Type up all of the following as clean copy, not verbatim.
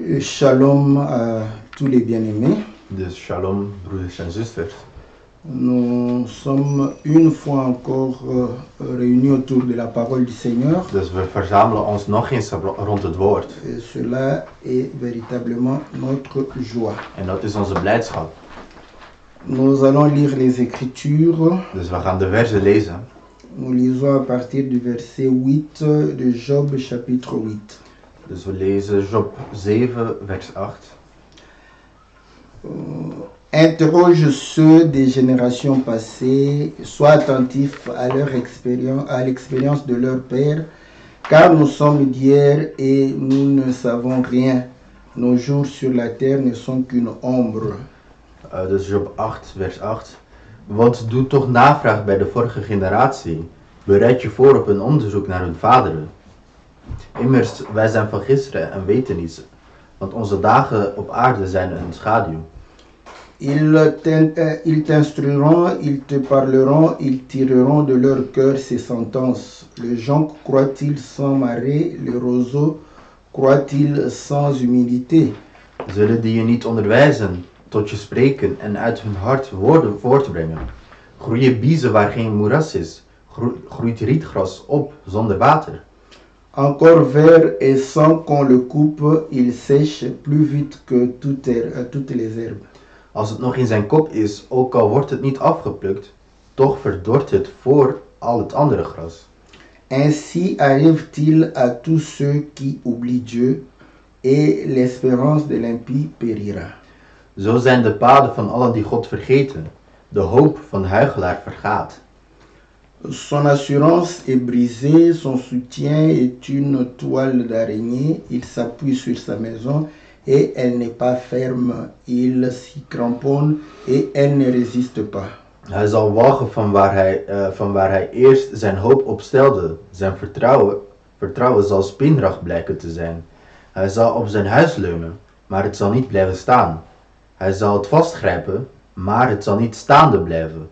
Shalom à tous les bien-aimés. Dus shalom, broeders en zusters. Nous sommes une fois encore réunis autour de la parole du Seigneur. Dus we verzamelen ons nog eens rond het woord. Et cela est véritablement notre joie. En dat is onze blijdschap. Nous allons lire les Écritures. Dus we gaan de versen lezen. Nous lisons à partir du verset 8 de Job chapitre 8. Dus we lezen Job 7, vers 8. Interroge ceux des générations passées, sois attentif à leur expérience, à l'expérience de leur père, car nous sommes d'hier et nous ne savons rien. Nos jours sur la terre ne sont qu'une ombre. Dus Job 8, vers 8. Want doe toch navraag bij de vorige generatie. Bereid je voor op een onderzoek naar hun vaderen. Immers, wij zijn van gisteren en weten niets, want onze dagen op aarde zijn een schaduw. Ils t'instruiront, ils te parleront, ils tireront de leur cœur ces sentences. Le jonc croit-il sans marée, le roseau croit-il sans humilité? Zullen die je niet onderwijzen, tot je spreken en uit hun hart woorden voortbrengen? Groeien biezen waar geen moeras is, groeit rietgras op zonder water. Encore vert et sans qu'on le coupe, il sèche plus vite que toutes les herbes. Als het nog in zijn kop is, ook al wordt het niet afgeplukt, toch verdort het voor al het andere gras. Ainsi arrive-t-il à tous ceux qui oublient Dieu, et l'espérance de l'impie périra. Zo zijn de paden van allen die God vergeten. De hoop van de huichelaar vergaat. Son assurance est brisée, son soutien est une toile d'araignée, il s'appuie sur sa maison et elle n'est pas ferme, il s'y cramponne et elle ne résiste pas. Hij zal walgen van waar hij eerst zijn hoop op stelde. Zijn vertrouwen zal spinrag blijken te zijn. Hij zal op zijn huis leunen, maar het zal niet blijven staan. Hij zal het vastgrijpen, maar het zal niet staande blijven.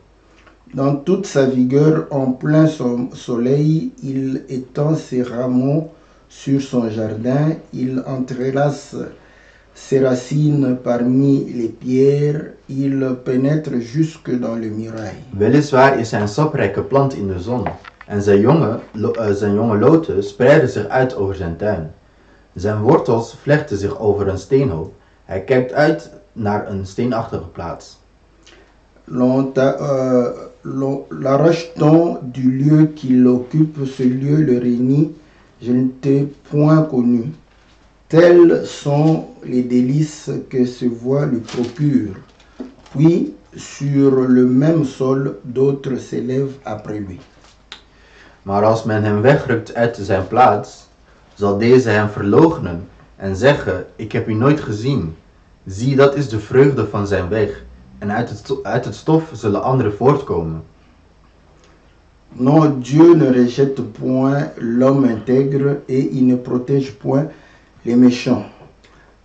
Dans toute sa vigueur, en plein soleil, il étend ses rameaux sur son jardin, il entrelace ses racines parmi les pierres, il pénètre jusque dans le muraille. Weliswaar is zijn saprijke plant in de zon, en zijn jonge loten spreiden zich uit over zijn tuin. Zijn wortels vlechten zich over een steenhoop, hij kijkt uit naar een steenachtige plaats. L'arrache-t-on du lieu qu'il occupe, ce lieu le renie, je ne t'ai point connu. Tels sont les délices que ce voie lui procure. Puis, sur le même sol, d'autres s'élèvent après lui. Maar als men hem wegrukt uit zijn plaats, zal deze hem verloochenen en zeggen, ik heb u nooit gezien. Zie, dat is de vreugde van zijn weg. En uit het stof zullen anderen voortkomen. Non, Dieu ne rejette point l'homme intègre et il ne protège point les méchants.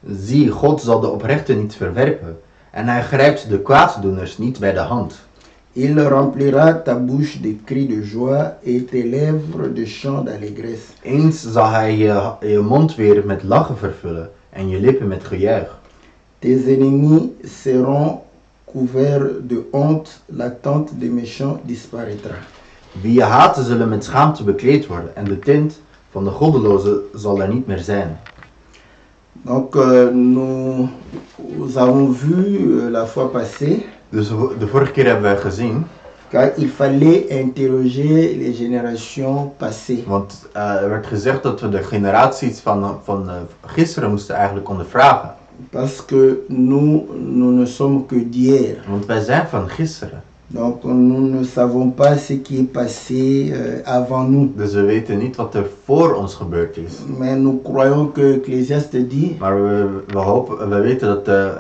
Zie, God zal de oprechten niet verwerpen en hij grijpt de kwaaddoeners niet bij de hand. Il remplira ta bouche de cris de joie et tes lèvres de chants d'allégresse. Eens zal hij je mond weer met lachen vervullen en je lippen met gejuich. Tes ennemis seront couverts de honte, la tente des méchants disparaîtra. Wie je haten zullen met schaamte bekleed worden en de tint van de goddelozen zal er niet meer zijn. Donc nous avons vu la fois passée. Dus de vorige keer hebben we gezien. Il fallait interroger les générations passées. Want er werd gezegd dat we de generaties van gisteren moesten eigenlijk ondervragen. Parce que nous ne sommes que d'hier. Want wij zijn van gisteren. Donc nous ne savons pas ce qui est passé avant nous. Dus we weten niet wat er voor ons gebeurd is. Mais nous croyons que Ecclésiaste dit. Maar we weten dat de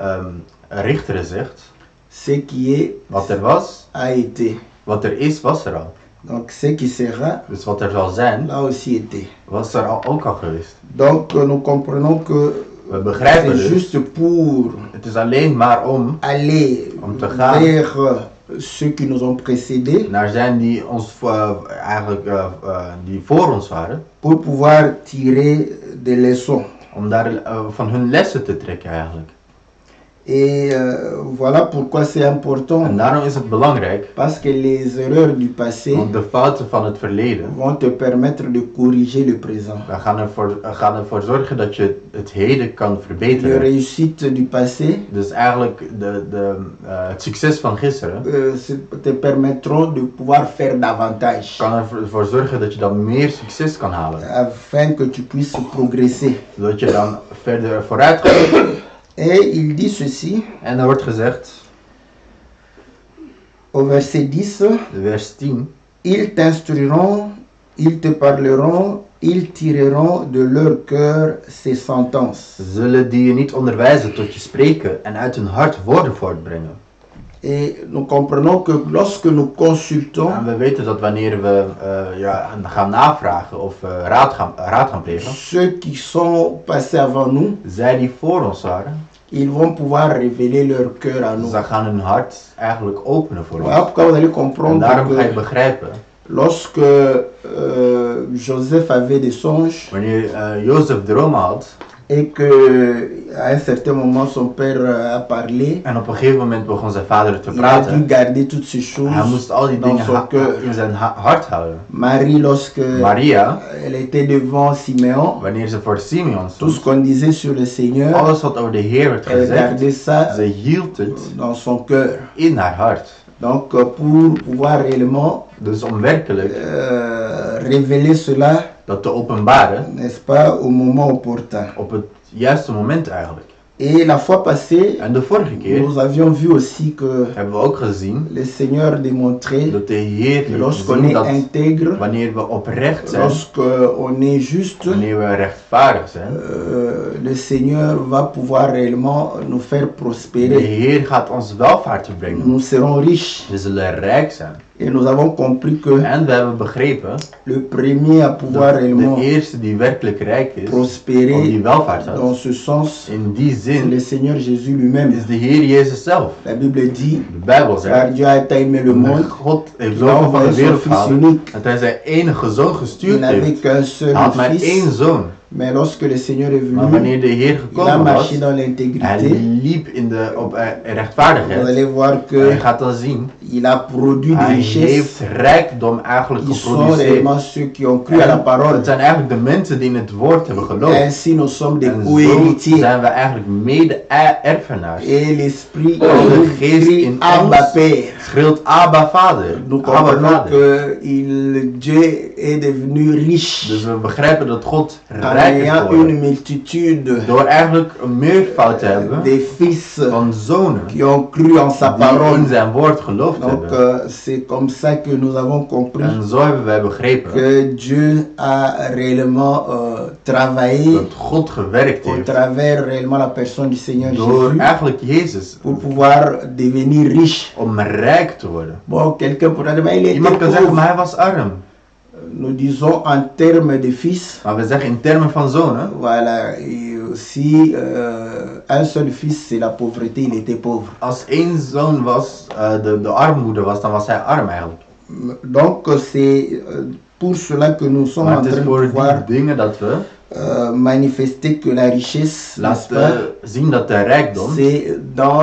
Richter zegt. Ce qui est, wat er was, a été. Wat er is, was er al. Donc ce qui sera, dus wat er zal zijn, l'a aussi été. Was er ook al geweest. Donc nous comprenons que we begrijpen c'est dus, juste pour het is alleen maar om te gaan vers ceux qui nous ont précédés, naar zijn die ons die voor ons waren, pour pouvoir tirer des leçons. Om daar van hun lessen te trekken eigenlijk. Et voilà pourquoi c'est important. En daarom is het belangrijk, Parce que les erreurs du passé want de fouten van het verleden vont te permettre de corriger le présent. gaan ervoor zorgen dat je het heden kan Le verbeteren. réussite du passé Dus eigenlijk het succes van gisteren te permettront de pouvoir faire davantage kan ervoor zorgen dat je dan meer succes kan halen. afin que tu puisses progresser. Zodat je dan verder vooruit gaat. Et il dit ceci En er wordt gezegd, au verset 10, vers 10. ils t'instruiront, ils te parleront, ils tireront de leur cœur ces sentences. Zullen die je niet onderwijzen tot je spreken en uit hun hart woorden voortbrengen. Et nous comprenons que lorsque nous consultons En we weten dat wanneer we gaan navragen of raad gaan plegen, ceux qui sont passés avant nous, zij die voor ons waren, ils vont pouvoir révéler leur cœur à nous. zij gaan hun hart eigenlijk openen voor Voilà ons. pourquoi vous allez En comprendre daarom ga je que begrijpen, lorsque Joseph avait des songes wanneer Jozef dromen had, et que à un certain moment son père a parlé, en op een gegeven moment begon zijn vader te il a dû praten, garder toutes ces choses hij moest al die dans dingen son cœur. in zijn hart houden. Marie, lorsque Maria, elle était devant Siméon, wanneer ze voor Simeon tout ce stond, qu'on disait sur le Seigneur, alles wat over de Heer werd elle gezegd, gardait ça ze hield het dans son cœur. in haar hart. Donc pour pouvoir réellement Dus om werkelijk révéler cela, dat te openbaren n'est-ce pas, au moment opportun. op het juiste moment eigenlijk. Et la fois passée, En de vorige keer nous avions vu aussi que hebben we ook gezien le Seigneur démontrait dat de Heer que liet lorsqu'on zien est dat intègre, wanneer we oprecht zijn, lorsqu'on est juste, wanneer we rechtvaardig zijn, le Seigneur va pouvoir réellement nous faire de prospérer. Heer gaat ons welvaart brengen. Nous serons riches. We zullen rijk zijn. Et nous avons compris que En we hebben begrepen le premier à pouvoir dat réellement de eerste die werkelijk rijk is, of prospérer die welvaart dans had, ce sens, in die c'est le zin Seigneur Jésus lui-même. is de Heer Jezus zelf. La Bible dit, De Bijbel car zegt, Dieu a tant aimé le monde, God heeft il a zoveel van de envoyé son wereld Fils gehouden, unique. dat hij zijn enige zoon Il gestuurd n'avait heeft. qu'un seul Hij had maar één fils, zoon. mais lorsque le Seigneur est Maar venu, wanneer de Heer il a gekomen was, marché dans hij l'intégrité. liep op Vous rechtvaardigheid. allez voir En je que gaat dan zien, il a produit des hij richesses. heeft rijkdom eigenlijk Ils sont geproduceerd. réellement ceux qui ont cru à la En parole. het zijn eigenlijk de mensen die in het woord hebben Et geloofd. ainsi nous sommes des En zo co-héritiers. zijn we eigenlijk mede-erfenaars. Et l'Esprit De geest crie in Abba ons Père. schreeuwt Abba Vader. Nous Abba comprenons Vader. que Dieu est devenu riche Dus we begrijpen dat God en rijk is ayant geworden. une multitude Door eigenlijk een meervoud te hebben des fils van zonen qui ont cru en sa die in parole. zijn woord geloofd Donc hebben. c'est comme ça que nous avons compris En zo hebben wij begrepen que Dieu a réellement travaillé dat God gewerkt au heeft travers réellement la personne du Seigneur door Jésus eigenlijk Jezus pour pouvoir devenir riche. om rijk te worden. Bon, quelqu'un pourrait dire, mais il était Iemand kan zeggen, maar pauvre. hij was arm. Nous disons en termes de fils. Maar we zeggen in termen van zonen, Voilà, et si un seul fils c'est la pauvreté, il était pauvre. als één zoon was, de armoede was, dan was hij arm eigenlijk. Donc c'est pour cela que nous sommes Maar en het is train de voor pouvoir die dingen dat we manifester que la richesse, n'est-ce pas, laten zien dat de rijkdom, c'est dans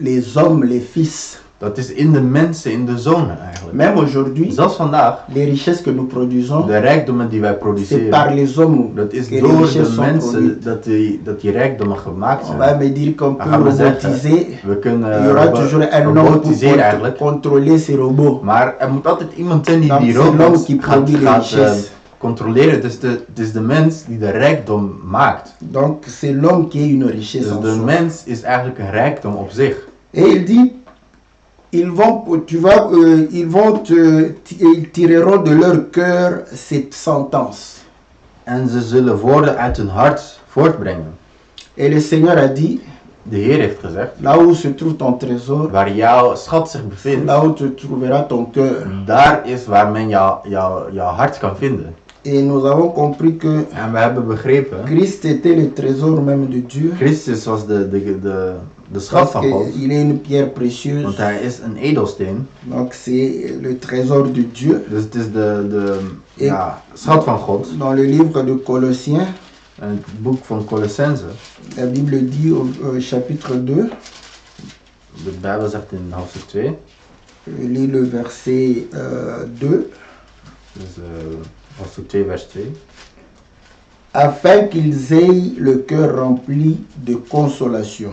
les hommes, les fils. dat is in de mensen, in de zonen eigenlijk. Même aujourd'hui, Zelfs vandaag, les richesses que nous produisons, de rijkdommen die wij c'est par produceren, les hommes dat is que les door richesses de sont mensen produites. dat die rijkdommen gemaakt On va zijn. me dire qu'on Dan peut gaan we zeggen, robotiser. we kunnen Il y aura toujours un homme pour robotiseren eigenlijk. contrôler ces robots. Maar er moet altijd iemand zijn die Donc, die c'est l'homme robots qui gaat, produit les gaat richesses. controleren. Het is de mens die de rijkdom maakt. Donc c'est l'homme qui est une richesse Dus en de soi. mens is eigenlijk een rijkdom op zich. Et il dit, ils tireront de leur cœur cette sentence. En ze zullen woorden uit hun hart voortbrengen. Et le Seigneur a dit, De Heer heeft gezegd, là où se trouve ton trésor, waar jouw schat zich c'est bevindt, là où tu trouveras ton cœur. daar is waar men jouw hart kan vinden. Et nous avons compris que En we hebben begrepen, Christ était le trésor même de Dieu. Christus was de schat Parce van God. qu'il est une pierre précieuse. Want hij is een edelsteen. Donc c'est le trésor de Dieu. Dus het is de schat van God. Dans le livre de Colossiens, En het boek van Colossense, La Bible dit au chapitre 2, de Bijbel zegt in hoofdstuk 2, je lis le verset 2, dus hoofdstuk 2 vers 2. afin qu'ils aient le cœur rempli de consolation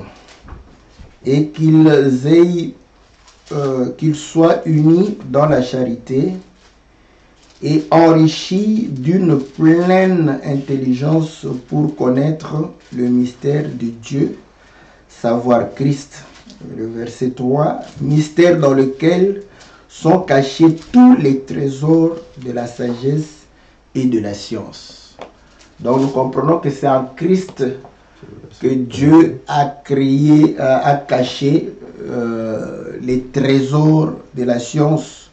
et qu'ils soient unis dans la charité et enrichis d'une pleine intelligence pour connaître le mystère de Dieu, savoir Christ. Le verset 3, mystère dans lequel sont cachés tous les trésors de la sagesse et de la science. Donc nous comprenons que c'est en Christ que Dieu a créé, a caché les trésors de la science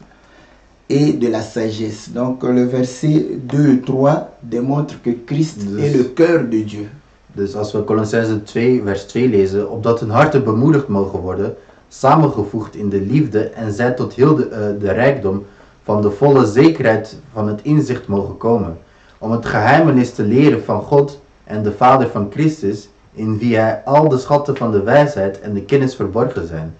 et de la sagesse. Donc le verset 2 et 3 démontrent que Christ est le cœur de Dieu. Dus als we Colossense 2 vers 2 lezen, opdat hun harten bemoedigd mogen worden, samengevoegd in de liefde en zij tot heel de rijkdom van de volle zekerheid van het inzicht mogen komen, om het geheimenis te leren van God en de Vader van Christus, in wie hij al de schatten van de wijsheid en de kennis verborgen zijn.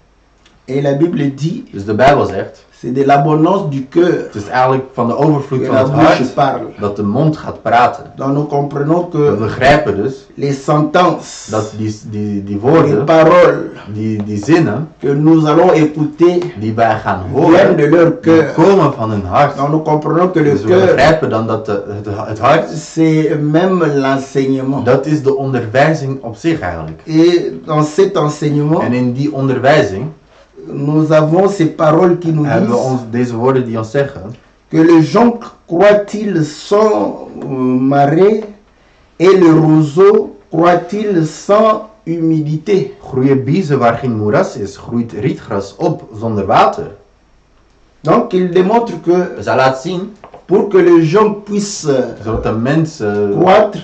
Et la Bible dit, Dus de Bijbel zegt, c'est de l'abondance du cœur het is eigenlijk van de overvloed que van la het bouche hart parle. dat de mond gaat praten. Donc nous comprenons We que begrijpen dus les sentences, dat die les woorden, paroles die zinnen, que nous allons écouter die wij gaan viennent horen, de leur die cœur. komen van hun hart. Donc nous comprenons que le Dus we cœur, begrijpen dan dat het hart, c'est même l'enseignement. dat is de onderwijzing op zich eigenlijk. Et dans cet enseignement, En in die onderwijzing nous avons ces paroles qui nous hebben we disent deze woorden die ons zeggen, que le jonc croît-il sans marée et le roseau croît-il sans humidité. groeien biezen waar geen moeras is, groeit rietgras op zonder water. Donc il démontre que Dus hij laat zien, pour que le jonc puisse zodat de mensen croître,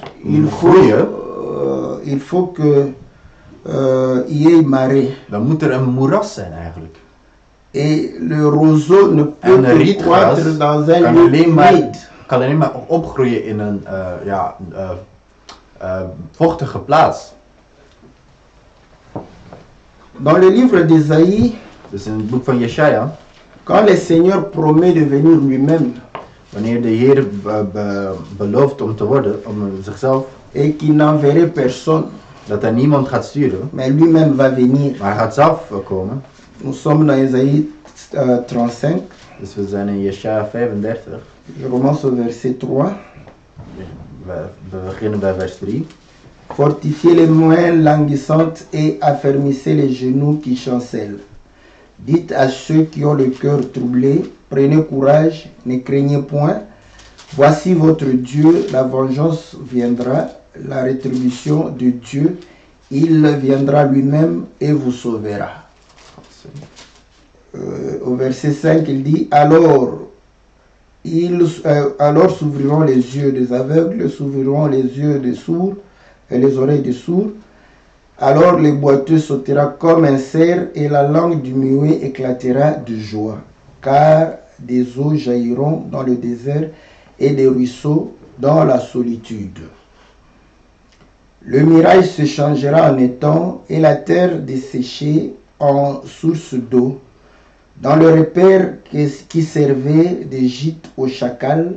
groeien, il faut que il y ait marée. dan moet er een moeras zijn eigenlijk. Et le roseau ne peut En de que rietgras croître dans un kan lieu alleen humide. maar opgroeien in een vochtige plaats. Dans le livre d'Ésaïe, Dus in het boek van Jesaja, quand le Seigneur promet de venir lui-même wanneer de Heer belooft om te worden, om zichzelf, et qu'il n'enverrait personne, dat hij niemand gaat sturen, mais lui-même va venir. maar hij gaat zelf komen. Nous sommes dans Ésaïe 35, Dus we zijn in Jesaja 35, je commence au verset 3. we beginnen bij vers 3. Fortifiez les mains languissantes et affermissez les genoux qui chancellent. Dites à ceux qui ont le cœur troublé, prenez courage, ne craignez point. Voici votre Dieu, la vengeance viendra, la rétribution de Dieu, il viendra lui-même et vous sauvera. Au verset 5, il dit, alors s'ouvriront les yeux des aveugles, s'ouvriront les yeux des sourds et les oreilles des sourds. Alors le boiteux sautera comme un cerf et la langue du muet éclatera de joie, car des eaux jailliront dans le désert et des ruisseaux dans la solitude. Le mirage se changera en étang et la terre desséchée en source d'eau. Dans le repère qui servait de gîte aux chacals,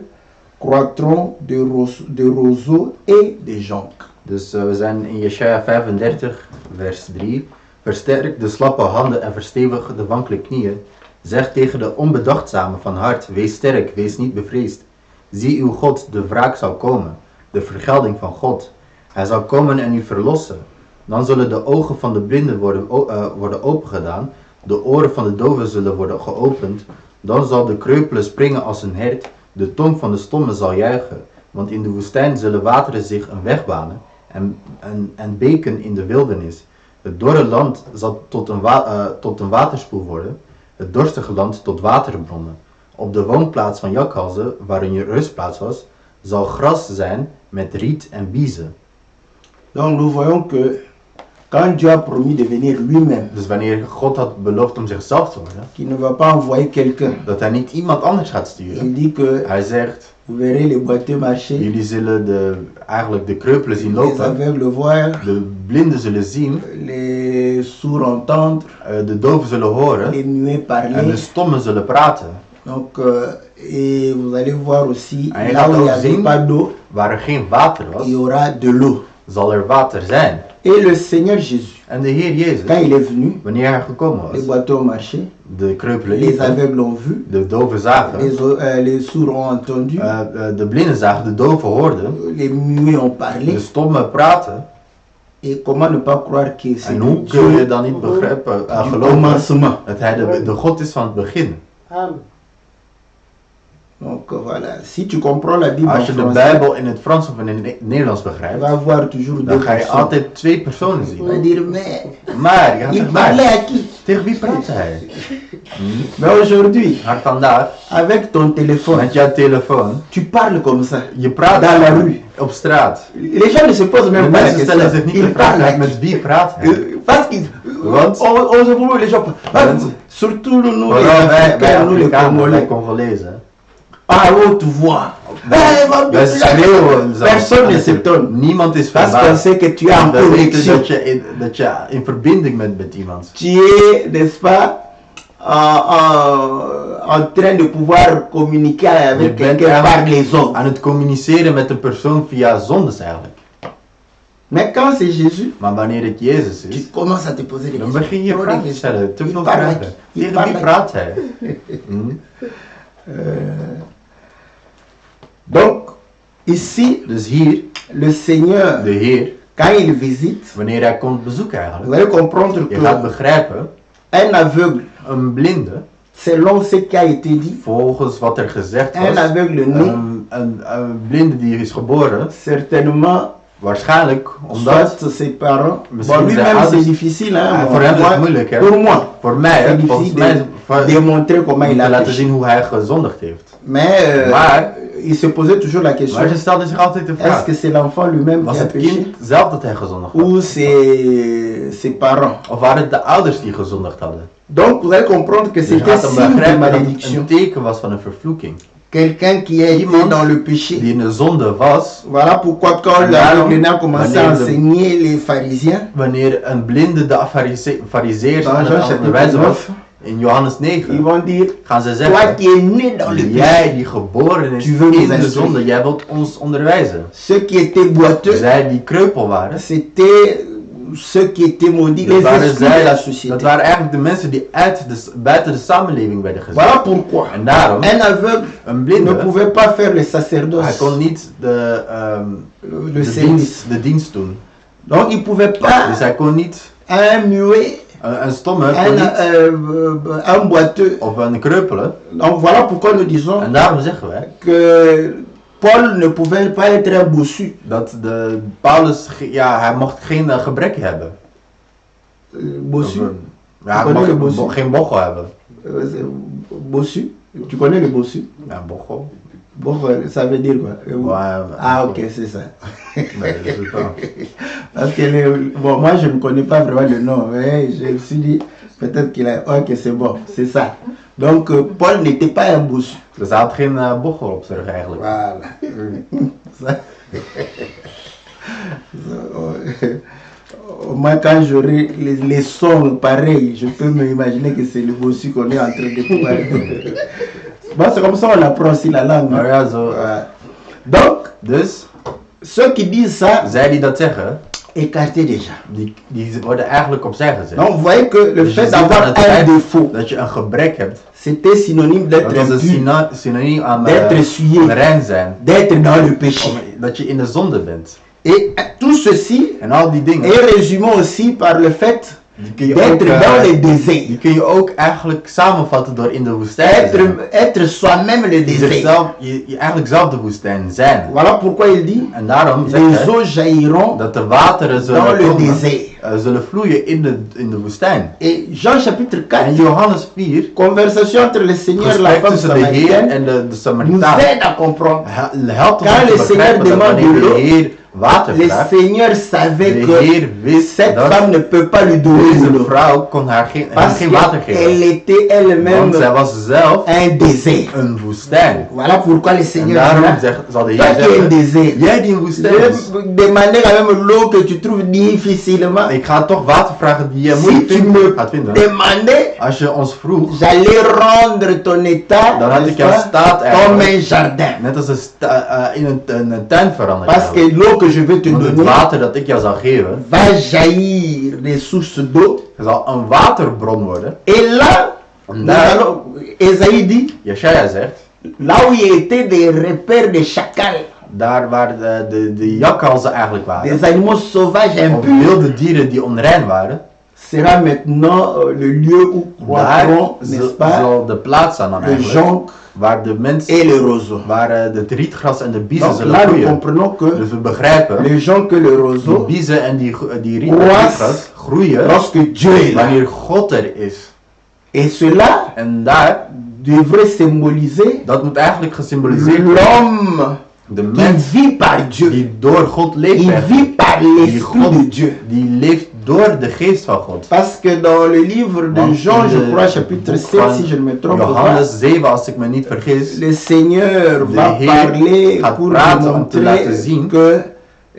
croîtront de roseaux et de joncs. Dus we zijn in Jesaja 35, vers 3. Versterk de slappe handen en verstevig de wankele knieën. Zeg tegen de onbedachtzame van hart, wees sterk, wees niet bevreesd. Zie uw God, de wraak zal komen, de vergelding van God. Hij zal komen en u verlossen. Dan zullen de ogen van de blinden worden opengedaan, de oren van de doven zullen worden geopend. Dan zal de kreupele springen als een hert, de tong van de stomme zal juichen. Want in de woestijn zullen wateren zich een weg banen en beken in de wildernis. Het dorre land zal tot een waterspoel worden, het dorstige land tot waterbronnen. Op de woonplaats van jakhalzen, waarin je rustplaats was, zal gras zijn met riet en biezen. Donc nous voyons que Quand Dieu a promis de venir lui-même, Dus wanneer God had beloofd om zichzelf te worden, qu'il ne va pas envoyer quelqu'un, dat hij niet iemand anders gaat il sturen. dit que Hij zegt, vous verrez les boiteux marcher, jullie zullen eigenlijk de kreupelen zien les lopen, aveugles voir, de blinden zullen zien, les sourds entendre, de doven zullen horen les muets en de parler. stommen zullen praten. Donc, et vous allez voir aussi, En je là gaat où il n'y ook avait zien, pas d'eau, waar er geen water was, il y aura de l'eau. zal er water zijn. Et le Seigneur Jésus, En de Heer Jezus, quand il est venu, wanneer hij gekomen les was, boiteux ont marché, de kreupelen les liepen, aveugles ont vu, de doven zagen, les sourds ont entendu, de blinden zagen, de doven hoorden, les muets ont de parlé. stommen praten. Et comment ne pas croire que c'est En hoe Dieu kun je dan niet begrijpen, du geloven commencement. dat hij de God is van het begin? Amen. Donc voilà, si tu comprends la Bible en Als je de français, Bijbel in het Frans of in het Nederlands tu begrijpt, vas voir toujours deux dan ga je personnes. altijd twee personen Tu vas zien. dire, mais Maar, je gaat il zeggen, parlait maar, à qui? tegen wie praat hij? Mais aujourd'hui, Maar vandaag, avec ton téléphone, met jouw telefoon, tu parles comme ça. je praat Dans la rue. op straat. Les gens ne se posent De même pas la mensen stellen zich question. niet de Ils vraag parlent à uit met wie praat hij. Parce qu'ils. Want? On se trouve les gens. Want? Surtout nous, les Vooral wij Africains, nous les Afrikanen, wij Congolais. Congolezen. À haute voix. Wij schreeuwen zo. Personne ne s'étonne. Niemand is Parce qu'on verbaasd. sait que tu es en We weten connexion. dat je in verbinding bent met iemand. Tu es, n'est-ce pas, en train de pouvoir communiquer Je avec bent quelqu'un par eigenlijk les ondes. aan het communiceren met een persoon via zondes eigenlijk. Mais quand c'est Jésus, Maar wanneer het Jezus tu is, commences à te poser des dan questions. begin je Trop de vragen te questions. stellen. Te Il veel parle à vragen. qui? Il Tegen parle wie à praat hij? Donc, ici, Dus hier, le Seigneur, de Heer, quand il visite, wanneer hij komt bezoeken vous eigenlijk, allez comprendre je gaat que begrijpen, un aveugle, een blinde, selon ce qui a été dit, volgens wat er gezegd un was, aveugle né, een blinde die is geboren, certainement, waarschijnlijk omdat, soit ses parents. Misschien Bon, zijn lui-même, ouders- c'est difficile. Hein, voor hem is het moi, moeilijk hè. pour moi, Voor mij, c'est hè, volgens difficile mij, de démontrer comment om il te a laten péché. zien hoe hij gezondigd heeft. Mais Maar- il se posait toujours la question, Maar ze stelde zich altijd de est-ce vraag, que c'est l'enfant lui-même was qui a het péché kind zelf dat hij gezondigd had? ou ses parents? Of waren het de ouders die gezondigd hadden? Donc vous allez comprendre que Dus je c'était gaat dan signe de begrijpen dat het malédiction. een teken was van een vervloeking. Quelqu'un qui a été Iemand dans le péché. Die in de zonde was, Voilà pourquoi quand En l'aveugle daarom, a commencé wanneer à de- enseigner les pharisiens, wanneer een blinde de fariseërs dans aan Jean het chapitre onderwijzen was, 9, in Johannes ils 9, vont dire, gaan ze toi zeggen, qui es né dans le péché, jij die geboren is Tu veux nous in de instruire. zonde, jij wilt ons onderwijzen. ceux qui étaient boiteux, Zij die kreupel waren, c'était ceux qui étaient maudits, dat les waren, esprits de la dat société. waren eigenlijk de mensen die buiten de samenleving werden gezet. Voilà pourquoi En daarom, un aveugle een ne blinde, pouvait pas faire le sacerdoce, hij kon niet le de service. dienst doen. Donc il pouvait Dus pas, hij kon niet, un muet, een stomme kon niet, un boiteux. of een kreupele. Donc voilà pourquoi nous disons En daarom zeggen wij, que Paul ne pouvait pas être un bossu. dat Paulus, hij mocht geen gebrek hebben. Bossu, Ja, hij Tu connais le mocht bossu? geen bochel hebben. c'est bossu. Tu connais le bossu? Ja, bochel. Bochel, ça veut dire quoi? Ouais, Ah ok, c'est ça. Nee, dat is het wel. Parce que bon, moi je ne connais pas vraiment le nom, mais je me suis dit peut-être qu'il a. Ok, c'est bon, c'est ça. Donc Paul n'était pas un bossu. Dus hij had geen bochel op zijn rug eigenlijk. Voilà. Ça. Au moins quand j'aurai les sons pareils, je peux m'imaginer que c'est le bossu qu'on est en train de pouvoir. Bon, c'est comme ça on apprend aussi la langue. Maar ja, zo. Voilà. Donc, Dus, ceux qui disent ça, zij die dat zeggen, écartez déjà. die worden eigenlijk opzij gezet. Donc, vous voyez que le Dus je fait ziet aan d'avoir het un feit défaut, dat je een gebrek hebt, c'était synonyme dat d'être is een impur, synoniem aan d'être souillé, rein zijn. d'être dans le péché. Dat je in de zonde bent. Et tout ceci En al die dingen, est résumé aussi par le fait die kun je ook, d'être dans le désert. die kun je ook eigenlijk samenvatten door in de woestijn te zijn. Être soi-même le désert. Zichzelf, je eigenlijk zelf de woestijn zijn. Voilà pourquoi il dit En daarom zegt les hij eaux jailliront dat de wateren dans zullen, le komen, désert. zullen vloeien in de woestijn. Et Jean chapitre 4, En Johannes 4, conversation entre le Seigneur et la gesprek femme tussen de Heer samaritaine, en de nous Samaritaan. aide à comprendre. Helpt ons Quand om le te Seigneur begrijpen dat demande wanneer de l'eau, water Le vraagt, Seigneur savait de que Heer wist cette dat femme ne peut pas lui donner de deze l'eau. vrouw kon haar geen Parce water qu'elle geven. était elle-même Want zij was zelf un désert. een woestijn. Voilà pourquoi le En Seigneur daarom dit, zal de toi Heer qui es un zeggen, désert, jij die een woestijn is, je demander quand même l'eau que tu trouves difficilement. ik ga toch water vragen die je Si moeilijk tu me gaat vinden. demandais, Als je ons vroeg, j'allais rendre ton état, dan had n'est-ce ik jouw pas, staat comme eigenlijk un jardin. net als in een tuin veranderd. Parce que l'eau que je vais te Want het donner water dat ik jou zal geven, va jaillir des sources d'eau. zal een waterbron worden. Et là, En nous daar, allons- Esaïe dit, Jesaja zegt, là où il y était des repères de chacals, daar waar de jakhalzen eigenlijk waren, des animaux sauvages of impurs, wilde dieren die onrein waren, sera maintenant le lieu où daar croîtront, n'est-ce pas, zal de plaats zijn dan le eigenlijk, jonc waar de mensen, et le roseau. waar het rietgras en de biezen Donc zullen là, nous groeien. comprenons que Dus we begrijpen, le jonc et le die roseau, biezen en die Croissent rietgras groeien lorsque Dieu est là. wanneer God er is. Et cela En daar, devrait symboliser dat moet eigenlijk gesymboliseerd worden. l'homme De qui mens vit par Dieu. die door God leeft, Il eigenlijk. vit par die, l'Esprit de Dieu. die leeft door de geest van God. Parce que dans le livre de Want Jean, in je de crois, chapitre boek 7, van si je ne me trompe pas, Johannes 7, als ik me niet vergis, le Seigneur De va Heer parler gaat pour praten nous om te montrer laten zien que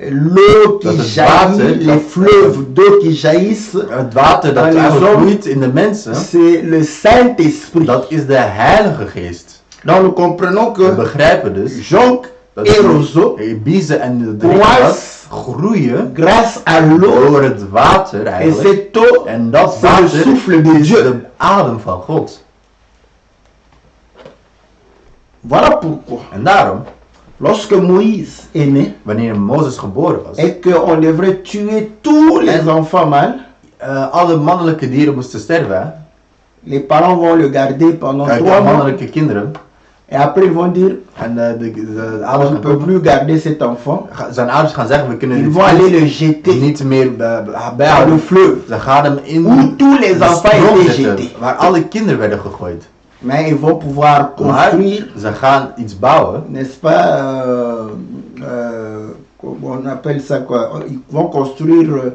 l'eau dat qui het jaillit, water, les fleuves d'eau qui jaillissent, het water dat Dans les eigenlijk hommes, vloeit in de mensen, c'est le Saint-Esprit. dat is de Heilige Geest. Donc nous comprenons We que begrijpen dus jonc dat et roseau, de biezen en de Croissent rietgras groeien grâce à l'eau, door het water et eigenlijk. cette eau, En dat c'est le water souffle de is Dieu. de adem van God. Voilà pourquoi, En daarom, lorsque Moïse est né, wanneer Mozes geboren was, et qu'on devrait tuer tous les enfants mâles, alle mannelijke dieren moesten sterven. Hè? les parents vont le garder pendant Kijk, 3 de mois, mannelijke kinderen. et après ils vont dire, En de on ouders ne peut plus garder cet enfant, zijn ouders gaan zeggen, we kunnen ils dit vont aller le jeter niet meer dans le bijhouden. fleuve, Ze gaan hem in où tous les de enfants stroom étaient zetten, jetés. waar alle kinderen werden gegooid. Mais ils vont pouvoir Maar construire, ze gaan iets bouwen. n'est-ce pas, comment on appelle ça quoi, ils vont construire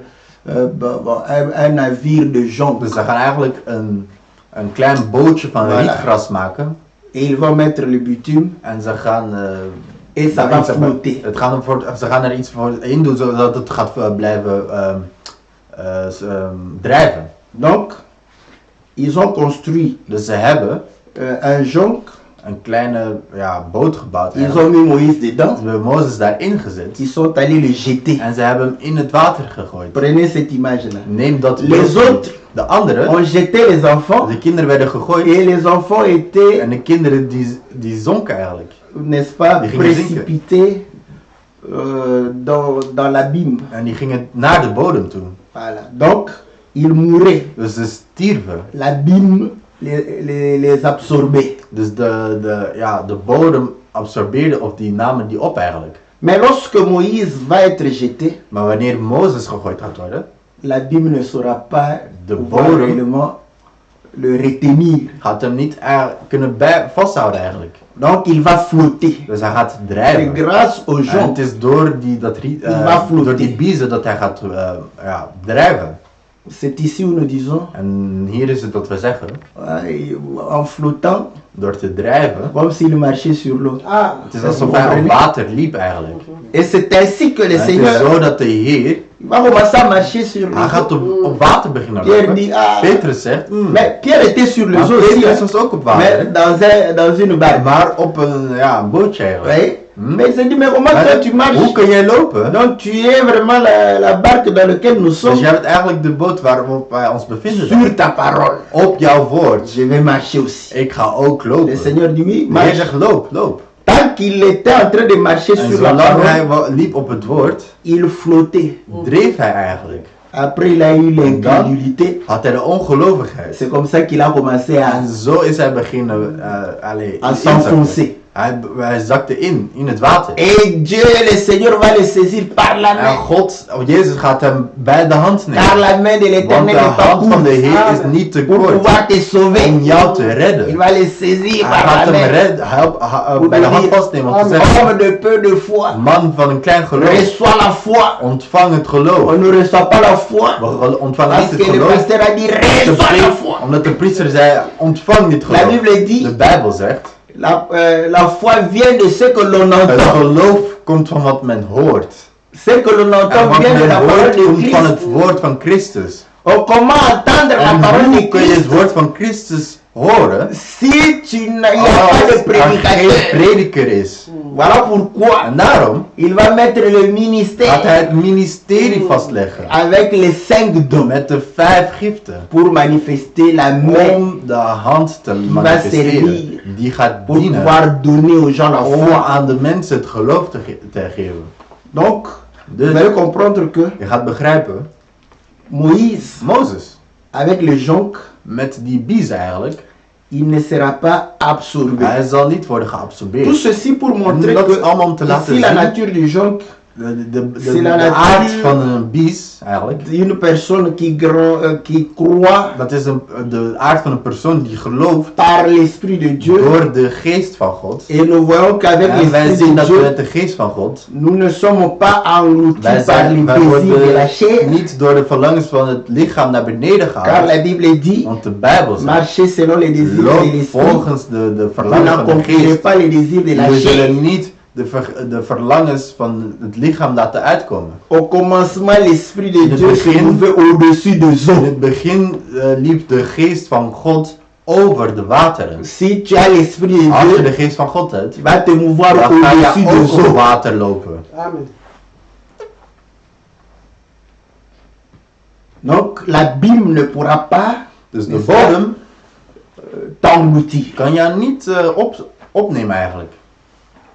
un navire de jonc. Dus ze gaan eigenlijk een klein bootje van Voilà. rietgras maken. Et ils vont mettre le bitume En ze gaan... et ça va flotter. Ze gaan er iets voor in doen zodat het gaat blijven drijven. Donc, ils ont construit Dus ze hebben un jonc, een kleine boot gebouwd. ils ont mis Moïse dedans, Ze hebben Mozes daarin gezet. ils sont allés le jeter. En ze hebben hem in het water gegooid. Prenez cette image-là. Neem dat Les beeld. autres De anderen, ont jeté les enfants de kinderen werden gegooid. et les enfants étaient, En de kinderen die zonken eigenlijk. n'est-ce pas, Die gingen zinken. précipités dans l'abîme. En die gingen naar de bodem toe. Voilà. Donc, ils mouraient. Dus ze stierven. L'abîme les absorbait. Dus de bodem absorbeerde of die namen die op eigenlijk. Mais lorsque Moïse va être jeté, Maar wanneer Mozes gegooid gaat worden, l'abîme ne saura pas De pouvoir bodem. réellement le retenir. gaat hem niet kunnen vasthouden eigenlijk. Donc il va flotter. Dus hij gaat C'est drijven. grâce au En jonc. het is door va flotter. door die biezen dat hij gaat drijven. C'est ici où nous disons, En hier is het wat we zeggen. en flottant, Door te drijven. comme s'il marchait sur l'eau. Het is alsof hij op water liep eigenlijk. Et c'est ainsi que le En het is Seigneur zo dat de Heer, va commencer à marcher sur hij l'eau. gaat op water beginnen Pierre lopen. dit, ah, Petrus zegt, mais Pierre était sur le maar zoo aussi, Petrus hein, was ook op mais water. dans une barque. Maar op een bootje eigenlijk. Oui. Mais il s'est dit, mais comment Maar toi tu marches? hoe kun jij lopen? Donc tu es vraiment la barque dans laquelle nous Dus sommes jij bent eigenlijk de boot waarop wij ons bevinden. sur ta parole. Op jouw woord. Je vais marcher aussi. Ik ga ook Le lopen. Seigneur dit, oui, Maar hij marche. zegt loop, loop. Tant qu'il était en train de marcher En sur la zolang hij parole, liep op het woord, il flottait. dreef hij eigenlijk. Après, il a eu l'incrédulité. Had hij de ongelovigheid. C'est comme ça qu'il a commencé En zo is hij beginnen à s'enfoncer. Hij zakte in het water. Et Dieu, le Seigneur, va le saisir par la En main. God, Jezus gaat hem bij de hand Car nemen. la main de Want l'Éternel de est pas hand van de courte Heer is niet te pour kort pouvoir te sauver. om jou te Il redden. va le saisir Hij par gaat la hem main. redden, bij de hand vastnemen om te zeggen, Homme de peu de foi, man van een klein geloof, reçois la foi. ontvang het geloof. On ne reçoit pas la foi We ontvangen parce niet het que le geloof, pasteur a dit reçois la foi. omdat de priester zei, ontvang dit La geloof. Bible dit De Bijbel zegt, la foi vient de ce que l'on het entend. geloof komt van wat men hoort. Ce que l'on En entend wat vient de men la parole hoort de komt van het Christ. woord van Christus. Oh, comment entendre la En parole hoe de kun je het Christ woord van Christus horen si tu n'as pas de als er geen prédicateur? prediker is? Voilà pourquoi En daarom il va mettre le gaat hij ministère het ministerie vastleggen avec les 5 dons met de 5 giften pour manifester la main, om de hand te servir. manifesteren. Die gaat pour dienen pouvoir donner aux gens la om foi. aan de mensen het geloof te geven. Donc, vous Dus allez comprendre que je gaat begrijpen, Moïse, Mozes avec le jonc, met die bies eigenlijk, il ne sera pas absorbé. hij zal niet worden Tout geabsorbeerd. ceci pour En montrer dat is que allemaal om te laten ici la zien, nature du jonc, de aard van een bies eigenlijk, une personne qui croit dat is de aard van een persoon die gelooft par l'Esprit de Dieu. door de geest van God. Et nous voyons qu'avec En wij l'Esprit zien de dat Dieu, met de geest van God, nous ne sommes pas engloutis wij, par les wij plaisirs de la worden chair. niet door de verlangens van het lichaam naar beneden Car gehaald. la Bible dit, Want de Bijbel zegt, marchez selon les désirs de loop l'Esprit. volgens de Vous verlangens van de n'accomplirez geest. pas les désirs de la We chair. zullen niet de verlangens van het lichaam laten uitkomen. Au commencement, l'Esprit de In het Dieu se begin- mouvait au-dessus des In eaux. het begin liep de geest van God over de wateren. Si tu as l'Esprit de Als je de Dieu, geest van God hebt, tu vas te mouvoir dan ga au-dessus je des ook op eaux. water lopen. Amen. Donc, l'abîme ne pourra pas Dus de n'est-ce pas, bodem t'engloutir. kan je niet opnemen eigenlijk.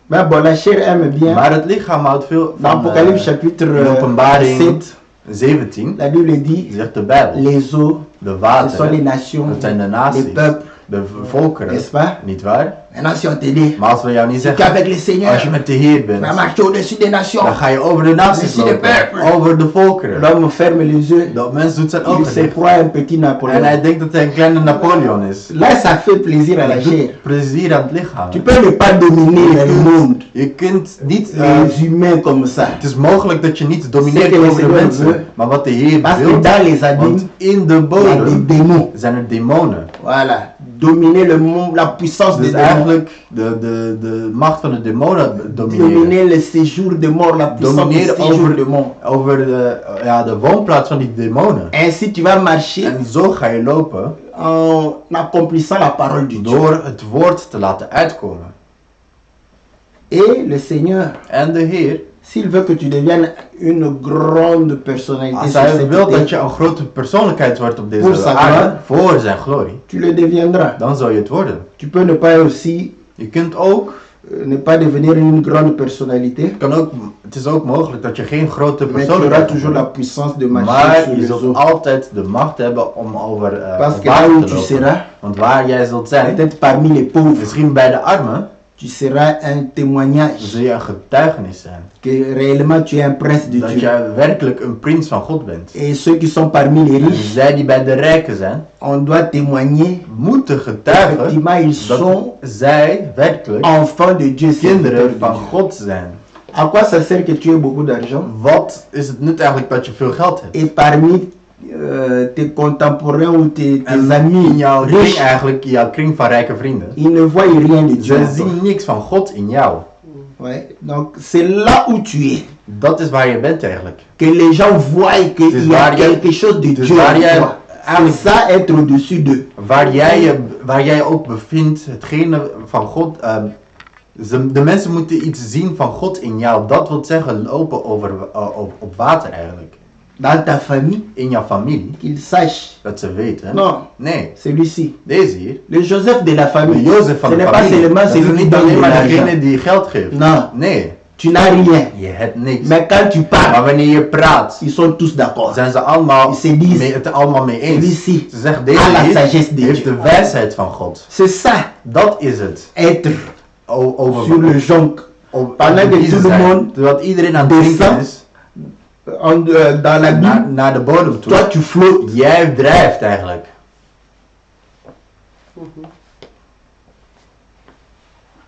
Mais bon, la chair aime bien. Maar het lichaam houdt veel Dans van. Apocalypse chapitre In Openbaring 7, 17 la Bible dit, zegt de Bijbel, les eaux, de ce sont les wateren, nations, dat zijn de les naties, peuples, de volkeren, n'est-ce pas? niet waar? Maintenant, si on te dit, Maar als we jou niet si tu es zeggen, avec le Seigneur, als je met de Heer bent, tu vas marcher au-dessus des nations. dan ga je over de naties Merci de lopen, peuple. over de volkeren. L'homme ferme les yeux, Dat mens doet zijn il ogen se dicht. croit un petit En Napoléon. hij denkt dat hij een kleine Napoleon is. Là, ça fait plaisir à la Het chair. doet plezier aan het lichaam. Tu peux ne pas dominer le monde, Je kunt niet, les humains comme ça. het is mogelijk dat je niet domineert Zeker over de Seigneur mensen, wil. maar wat de Heer Parce que wil, dans les abîmes, want in de il y a des bodem démons. zijn er demonen. Voilà. Dominer le monde, la puissance des Dus démons. eigenlijk de macht van de demonen domineren. Dominer le séjour de mort, la puissance du Domineren séjour de mort. over de woonplaats van die demonen. Ainsi, tu vas marcher En zo ga je lopen en accomplissant la parole du Dieu. door het woord te laten uitkomen. Et le Seigneur, En de Heer, s'il veut que tu deviennes une grande personnalité als sur hij cette wil dat terre, je een grote persoonlijkheid wordt op Voor deze zijn aarde, voor zijn glorie, tu le deviendras. dan zal je het worden. Tu peux ne pas aussi Je kunt ook, ne pas devenir une grande personnalité, het is ook mogelijk dat je geen grote mais tu auras persoonlijkheid toujours la hebt. puissance de marcher Maar sur je les zult eaux. altijd de macht hebben om over Parce op que là water où te tu lopen. seras, Want waar jij zult zijn, peut-être parmi les pauvres, misschien bij de armen, tu seras un témoignage zul je een getuigenis zijn. que réellement tu es un prince de Dat Dieu. jij werkelijk een prins van God bent. Et ceux qui sont parmi les En riches, zij die bij de rijken zijn, on doit témoigner. moeten getuigen Effectivement, ils dat sont zij werkelijk enfants de Dieu, kinderen serviteurs de van Dieu. God zijn. À quoi ça sert que tu aies beaucoup d'argent Wat is het nut eigenlijk dat je veel geld hebt? et parmi tes contemporains ou tes En amis in jouw kring riches, eigenlijk, jouw kring van rijke vrienden, ils ne voient rien de Dieu. ze en toi. zien niks van God in jou. Ouais. Donc c'est là où tu es. Dat is waar je bent eigenlijk. Que les gens voient qu'il Dus y a waar jij- quelque chose de dus Dieu waar en jij toi. C'est eigenlijk- ça être au-dessus d'eux. Waar jij je ook bevindt, hetgene van God, de mensen moeten iets zien van God in jou. Dat wil zeggen lopen op water eigenlijk. Dans ta famille, In jouw familie, qu'ils sachent. dat ze weten. Non, Nee, celui-ci. deze hier, Le Joseph de la de famille. Jozef van Ce de n'est pas familie, seulement dat is celui qui niet donne alleen de maar l'argent. degene die geld geeft. Non, Nee, tu n'as rien. je hebt niks. Mais quand tu Maar parles, wanneer je praat, ils sont tous d'accord. zijn ze allemaal Ils se disent, het er allemaal mee eens. celui-ci Ze zeggen, a la deze sagesse hier de heeft Dieu. de wijsheid van God. C'est ça, Dat is het. être over sur le jonc. Pendant que biezen tout le zijn. monde Terwijl iedereen aan het drinken descend is, dans la Bible, naar de bodem toe. toi tu flottes. Jij drijft eigenlijk.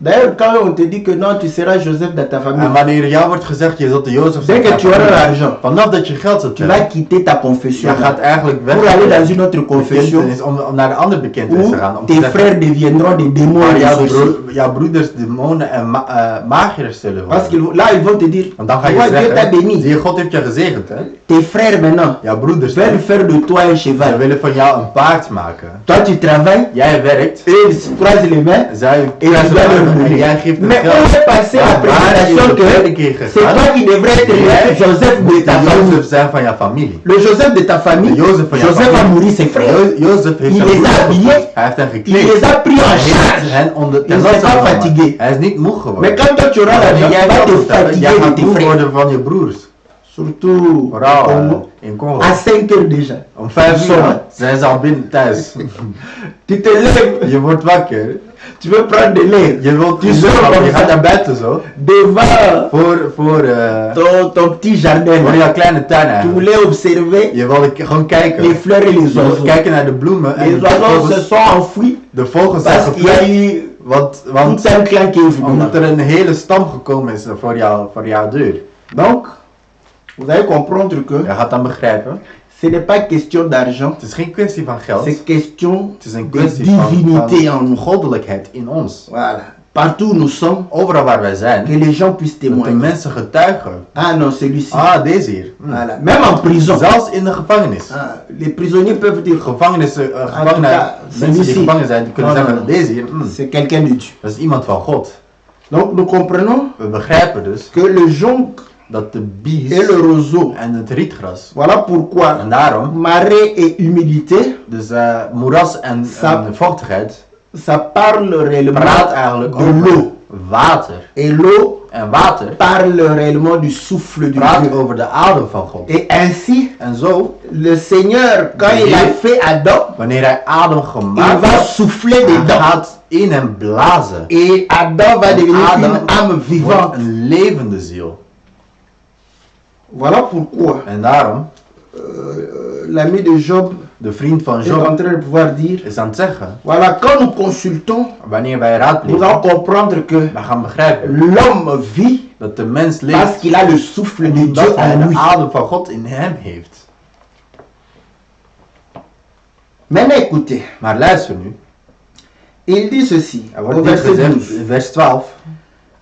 D'ailleurs, quand on te dit que non, tu seras Joseph dans ta famille, En wanneer jou wordt gezegd, je zult de Jozef dès que tu auras l'argent, vanaf dat je geld zult tu vas hebben, quitter ta confession je gaat eigenlijk weg pour aller dans une autre confession bekentenis, om naar de andere bekentenis où te gaan. Om te tes zeggen, frères deviendront des démons waar et des sorciers. jouw broeders demonen en magiërs zullen Parce que worden. là, ils vont te dire, Want dan tu ga je vois, Dieu t'a zeggen, béni. zie je, God heeft je gezegend, hè? Tes frères maintenant Jouw broeders veulent faire de toi un ze cheval. willen van jou een paard maken. Toi, tu travailles, Jij werkt, eux, ils se croisent les mains. zij Et tu krijgen dois leur en donner. jij geeft hem Mais on geld. est passé à la Maar waar is présentation de tweede que keer c'est gegaan? toi qui devrais être Jij le Joseph de moet ta de famille. Jozef zijn van jouw familie. Le Joseph de ta famille, De Jozef van jouw Joseph a familie. nourri ses frères. Jozef heeft Il zijn les a broers habillés. gevoed. Hij heeft hen Il gekleed. les a pris en Hij heeft charge. hen onder Il ten ne laste s'est pas genomen. fatigué. Hij is niet moe Mais geworden. quand toi tu auras l'argent, Wanneer tu jij vas geld te hebt, jij fatiguer de gaat tes moe frères. worden van je broers. Surtout Vooral au Congo. in Congo. À 5 heures déjà. Om 5 Zo. uur zijn ze al binnen thuis. Tu te lèves, Je wordt wakker. tu veux prendre de l'air. Je gaat naar buiten zo. Devant Voor ton petit jardin. voor jouw kleine tuin Tu eigenlijk. voulais observer Je wilde gewoon kijken. les fleurs et les Je wilde oiseaux. kijken naar de bloemen en Les de oiseaux se vogels. sont enfouis De vogels zijn parce qu'il y a gevlucht. eu Want tout un clan qui est venu. omdat er een hele stam gekomen is voor jouw deur. Donc, vous allez comprendre que Je gaat dan begrijpen. ce n'est pas question d'argent, Het is geen kwestie van geld. c'est question Het is een de kwestie divinité en van nous. goddelijkheid in ons. Voilà. Partout où nous sommes, Overal waar wij zijn, que les gens puissent dat de témoigner. mensen getuigen. Ah non, celui-ci. Ah, deze hier. Voilà. Même en prison. Zelfs in de gevangenis. Ah, les prisonniers peuvent dire Gevangenen, mensen die gevangen zijn, die kunnen Non, zeggen, non, non. deze hier, c'est quelqu'un de Dieu. dat is iemand van God. Donc nous comprenons We begrijpen dus que le jonc dat de et bies le roseau, en het rietgras, voilà pourquoi en daarom, marée et humidité, dus moeras en vochtigheid, ça parle réellement praat eigenlijk de over l'eau. water. Et l'eau En water parle réellement du souffle de praat Dieu. over de adem van God. Et ainsi, En zo, le Seigneur, quand il a fait Adam, wanneer hij adem il gemaakt va heeft, souffler hij dedans. gaat in hem blazen. Et Adam va devenir Adam une âme wordt vivante. een levende ziel. Voilà pourquoi En daarom, l'ami de Job de vriend van est en Job train de pouvoir dire, is aan het zeggen, voilà, quand nous consultons, wanneer wij nous raadplegen, allons comprendre que wij gaan begrijpen l'homme vit dat de mens parce leeft qu'il a le souffle de Dieu omdat hij en de lui. adem van God in hem heeft. Maintenant écoutez, Maar luister nu, il dit ceci, er au wordt dit verset gezegd 12. in vers 12,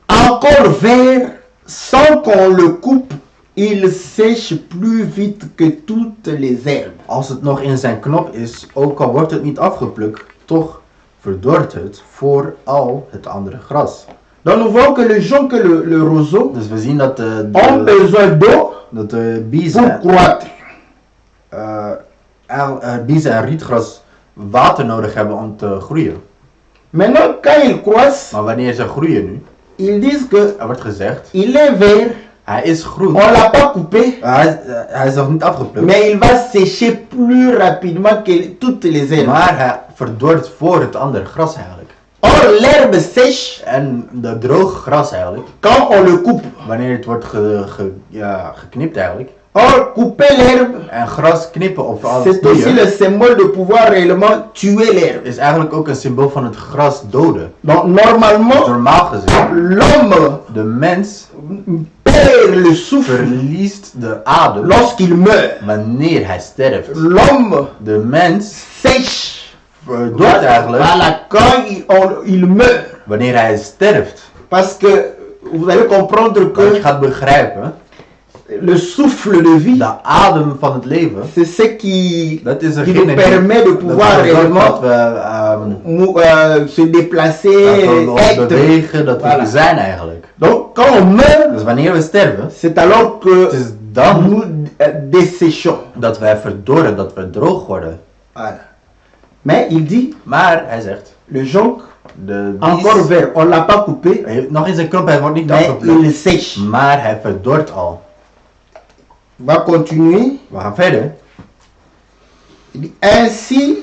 Encore vert, sans qu'on le coupe, il sèche plus vite que toutes les herbes. als het nog in zijn knop is, ook al wordt het niet afgeplukt, toch verdort het voor al het andere gras. Donc nous voyons que le jonc et le roseau Dus we zien dat ont besoin d'eau dat de pour biezen, croître. biezen en rietgras water nodig hebben om te groeien. Maintenant, quand ils croissent, Maar wanneer ze groeien nu, ils disent que er wordt gezegd, il est vert, hij is groen, on l'a pas coupé, hij is nog niet afgeplukt, mais il va sécher plus rapidement que toutes les herbes. maar hij verdort voor het andere gras eigenlijk. Or, l'herbe sèche En de droge gras eigenlijk, quand on le coupe. wanneer het wordt geknipt eigenlijk, Or, couper l'herbe, en gras knippen of alles c'est aussi snoeien, le symbole de pouvoir réellement tuer l'herbe. is eigenlijk ook een symbool van het gras doden. Donc, normalement, Normaal gezien, l'homme de mens perd le souffle verliest de adem lorsqu'il meurt. wanneer hij sterft. L'homme De mens sèche. verdort eigenlijk Voilà, quand il meurt. wanneer hij sterft. Parce que vous allez comprendre Want je que gaat begrijpen, le souffle de vie, de adem van het leven, c'est ce qui dat is nous degene permet de dat pouvoir zorgt réellement dat we, se déplacer, dat we ons être. bewegen, dat we Voilà. zijn eigenlijk. Donc quand on meurt, Dus wanneer we sterven, c'est alors het que is dan nous desséchons. dat wij verdorren, dat we droog worden. Voilà. Mais il dit, Maar hij zegt, le jonc, de encore bies, vert, on l'a pas coupé, nog in zijn knop, hij wordt niet mais afgeplukt, il sèche. maar hij verdort al. On va continuer. We gaan verder. Il dit, ainsi,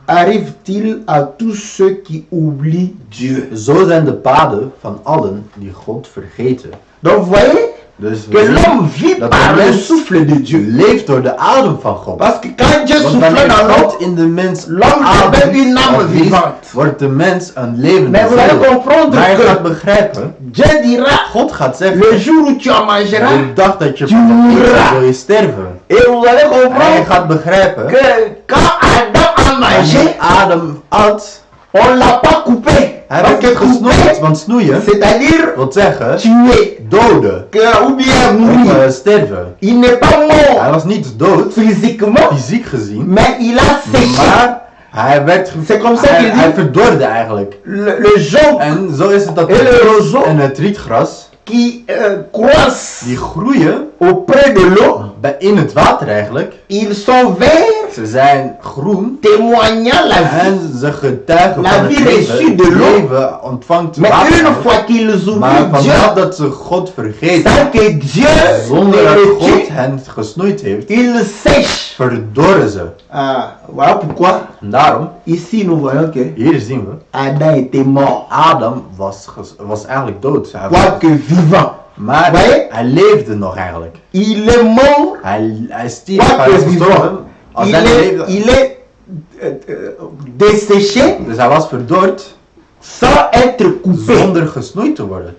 arrive-t-il à tous ceux qui oublient Dieu. Zo zijn de paden van allen die God vergeten. Donc vous voyez Dus que we zien l'homme vit dat par de le mens souffle de Dieu. leeft door de adem van God. Parce que quand Dieu Want souffle wanneer dans l'homme, God in de mens l'homme devient une âme ademt, vivante. wordt de mens een levende Mais vous allez ziel. comprendre Maar je gaat que begrijpen, Dieu dira, God gaat zeggen, le jour où tu en mangeras, de dag dat je tu van mourras. zul je sterven. et vous allez En je comprendre gaat begrijpen, que quand Adam a mangé, wanneer Adam at, on l'a pas coupé. hij Parce werd que niet gesnoeid, couper, want snoeien c'est-à-dire wil zeggen tuer, doden ou bien of mourir. sterven. Il n'est pas Hij mort was niet dood, physiquement, fysiek gezien, mais il a séché. maar hij werd C'est comme ça qu'il hij dit, verdorde eigenlijk. le jonc En zo is het dat et le roseau en het rietgras, qui croissent die groeien auprès de l'eau, in het water eigenlijk. ils sont verts, Ze zijn groen témoignant la vie. en ze getuigen La van het vie reçue de leven. l'eau. Leven ontvangt Mais water. une fois qu'ils Maar oublient vanaf Dieu, dat ze God vergeten, sans que Dieu zonder ne dat le God tue, hen gesnoeid heeft, ils sèchent. verdorren ze. Ah, voilà pourquoi En daarom, ici nous voyons que hier zien we, Adam était mort, Adam was eigenlijk dood. quoique vivant. Maar Ouais. hij leefde nog eigenlijk. Il est mort, Hij stierf, hij quoique was vivant. gestorven. Als hij leefde, Il est desséché dus hij was verdord sans être coupé. zonder gesnoeid te worden.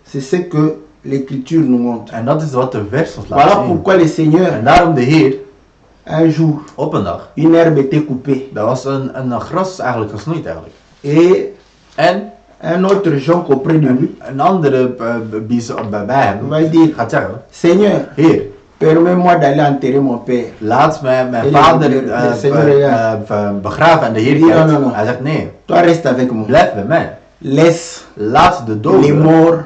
C'est ce que l'Écriture nous montre. En dat is wat de vers ons laat Voilà zien. pourquoi le Seigneur, En daarom de Heer, un jour, op een dag, une herbe était coupée dat was een gras eigenlijk gesnoeid eigenlijk. et En un autre jonc auprès de lui een andere bies bij hem va dire, gaat zeggen, Seigneur, Heer, permets-moi d'aller enterrer mon père. laat mijn Heer, vader de Seigneur, begraven. En de Heer Nee, kijkt. no. Hij zegt nee, Toi reste avec moi. blijf bij mij. Laisse Laat de les doden, morts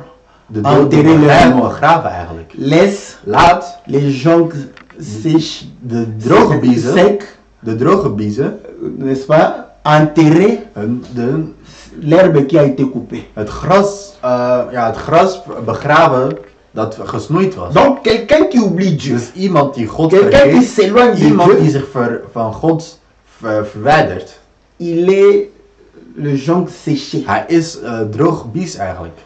de doden enterrer leurs morts. begraven eigenlijk. Laisse Laat les joncs sèches, de droge biezen, secs, de droge biezen, n'est-ce pas, enterrer l'herbe qui a été coupée. het gras begraven dat gesnoeid was. Donc quelqu'un qui oublie Dieu, Dus iemand die God quelqu'un qui vergeet, s'éloigne de iemand die Dieu, zich van God verwijdert, il est le jonc séché, hij is droog bies eigenlijk,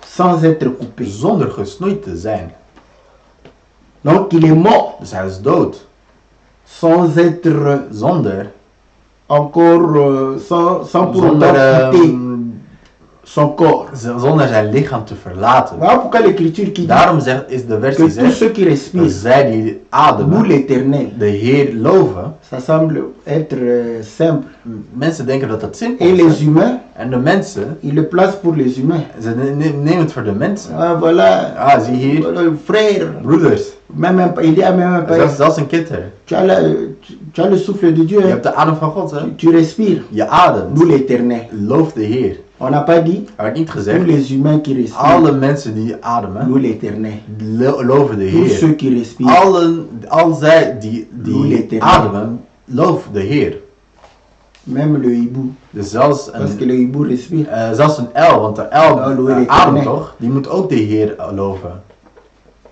sans être coupé. zonder gesnoeid te zijn. Donc il est mort, Dus hij is dood, sans être zonder encore, sans pour zonder, autant quitter son corps. zonder zijn lichaam te verlaten. Voilà pourquoi l'Écriture qui dit Daarom is de vers die que tous zegt ceux qui dat respirent zij die louent ademen l'Éternel. de Heer loven. Ça semble être simple. Mensen denken dat dat simpel Et is. les hè? humains, En de mensen, ils le placent pour les humains. ze nemen het voor de mensen. Ah voilà, Ah, zie hier, voilà, frère, broeders. il dit à même un père, Zelfs een kind, hè. tu as le souffle de Dieu, Je hein. hebt de adem van God, hè. Tu respires, Je ademt. loue l'Éternel. Loof de Heer. On n'a pas dit Er werd niet tous gezegd, les humains qui respirent, alle mensen die ademen, loue l'Éternel. loven de Tous Heer. ceux qui respirent, Al zij Loe die l'Éternel. ademen, loof de Heer. même le hibou, Dus zelfs parce que een, le hibou respire. zelfs een uil, want de uil Nou, loe l'Éternel. ademt toch, die moet ook de Heer loven.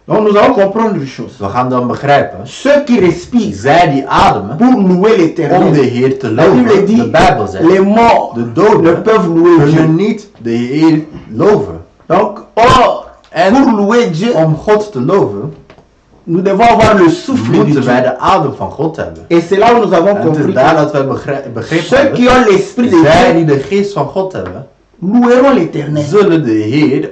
Donc nous allons comprendre une chose. We gaan dan begrijpen, Ceux qui respirent zij die ademen, pour louer om de l'Éternel, Heer te la Bible loven, dit, de Bijbel zegt, les morts de ne doden peuvent louer Dieu. kunnen niet de Heer loven. Donc, or, En pour louer Dieu, om God te loven, nous devons avoir le souffle de moeten wij Dieu. de adem van God hebben. Et c'est là où nous avons En het compris is daar que dat wij begrepen ceux qui hebben, ont l'esprit de zij Dieu die de geest van God hebben, loueront l'Éternel. zullen de Heer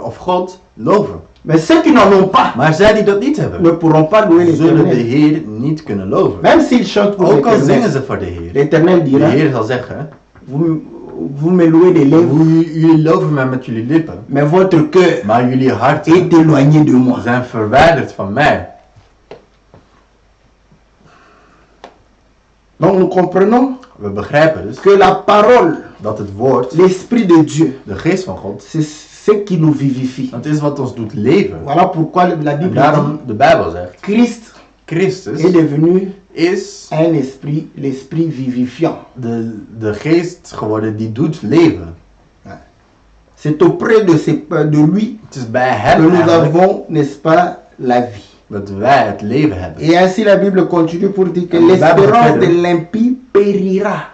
of God loven. Mais ceux qui n'en ont pas Maar zij die dat niet ne hebben, pourront pas louer zullen de l'Éternel. Heer niet kunnen loven. Même s'ils chantent pour Ook al zingen l'Éternel, ze voor de Heer. l'Éternel De dira, Heer zal zeggen, vous me louez des lèvres, jullie loven mij met jullie lippen, mais votre cœur maar jullie harten est éloigné de moi. zijn verwijderd van mij. Donc nous comprenons We begrijpen dus que la parole, dat het woord, l'esprit de Dieu, de geest van God, c'est ce qui nous vivifie. dat is wat ons doet leven. Voilà pourquoi la En Bible daarom de Bijbel zegt, dit, Christ Christus est devenu is un esprit, l'esprit vivifiant. de geest geworden die doet leven. C'est auprès de lui Het is bij que hem nous eigenlijk avons, n'est-ce pas, la vie. Dat wij het leven hebben. Et ainsi la Bible continue pour dire que La Bible l'espérance fait, de l'impie périra.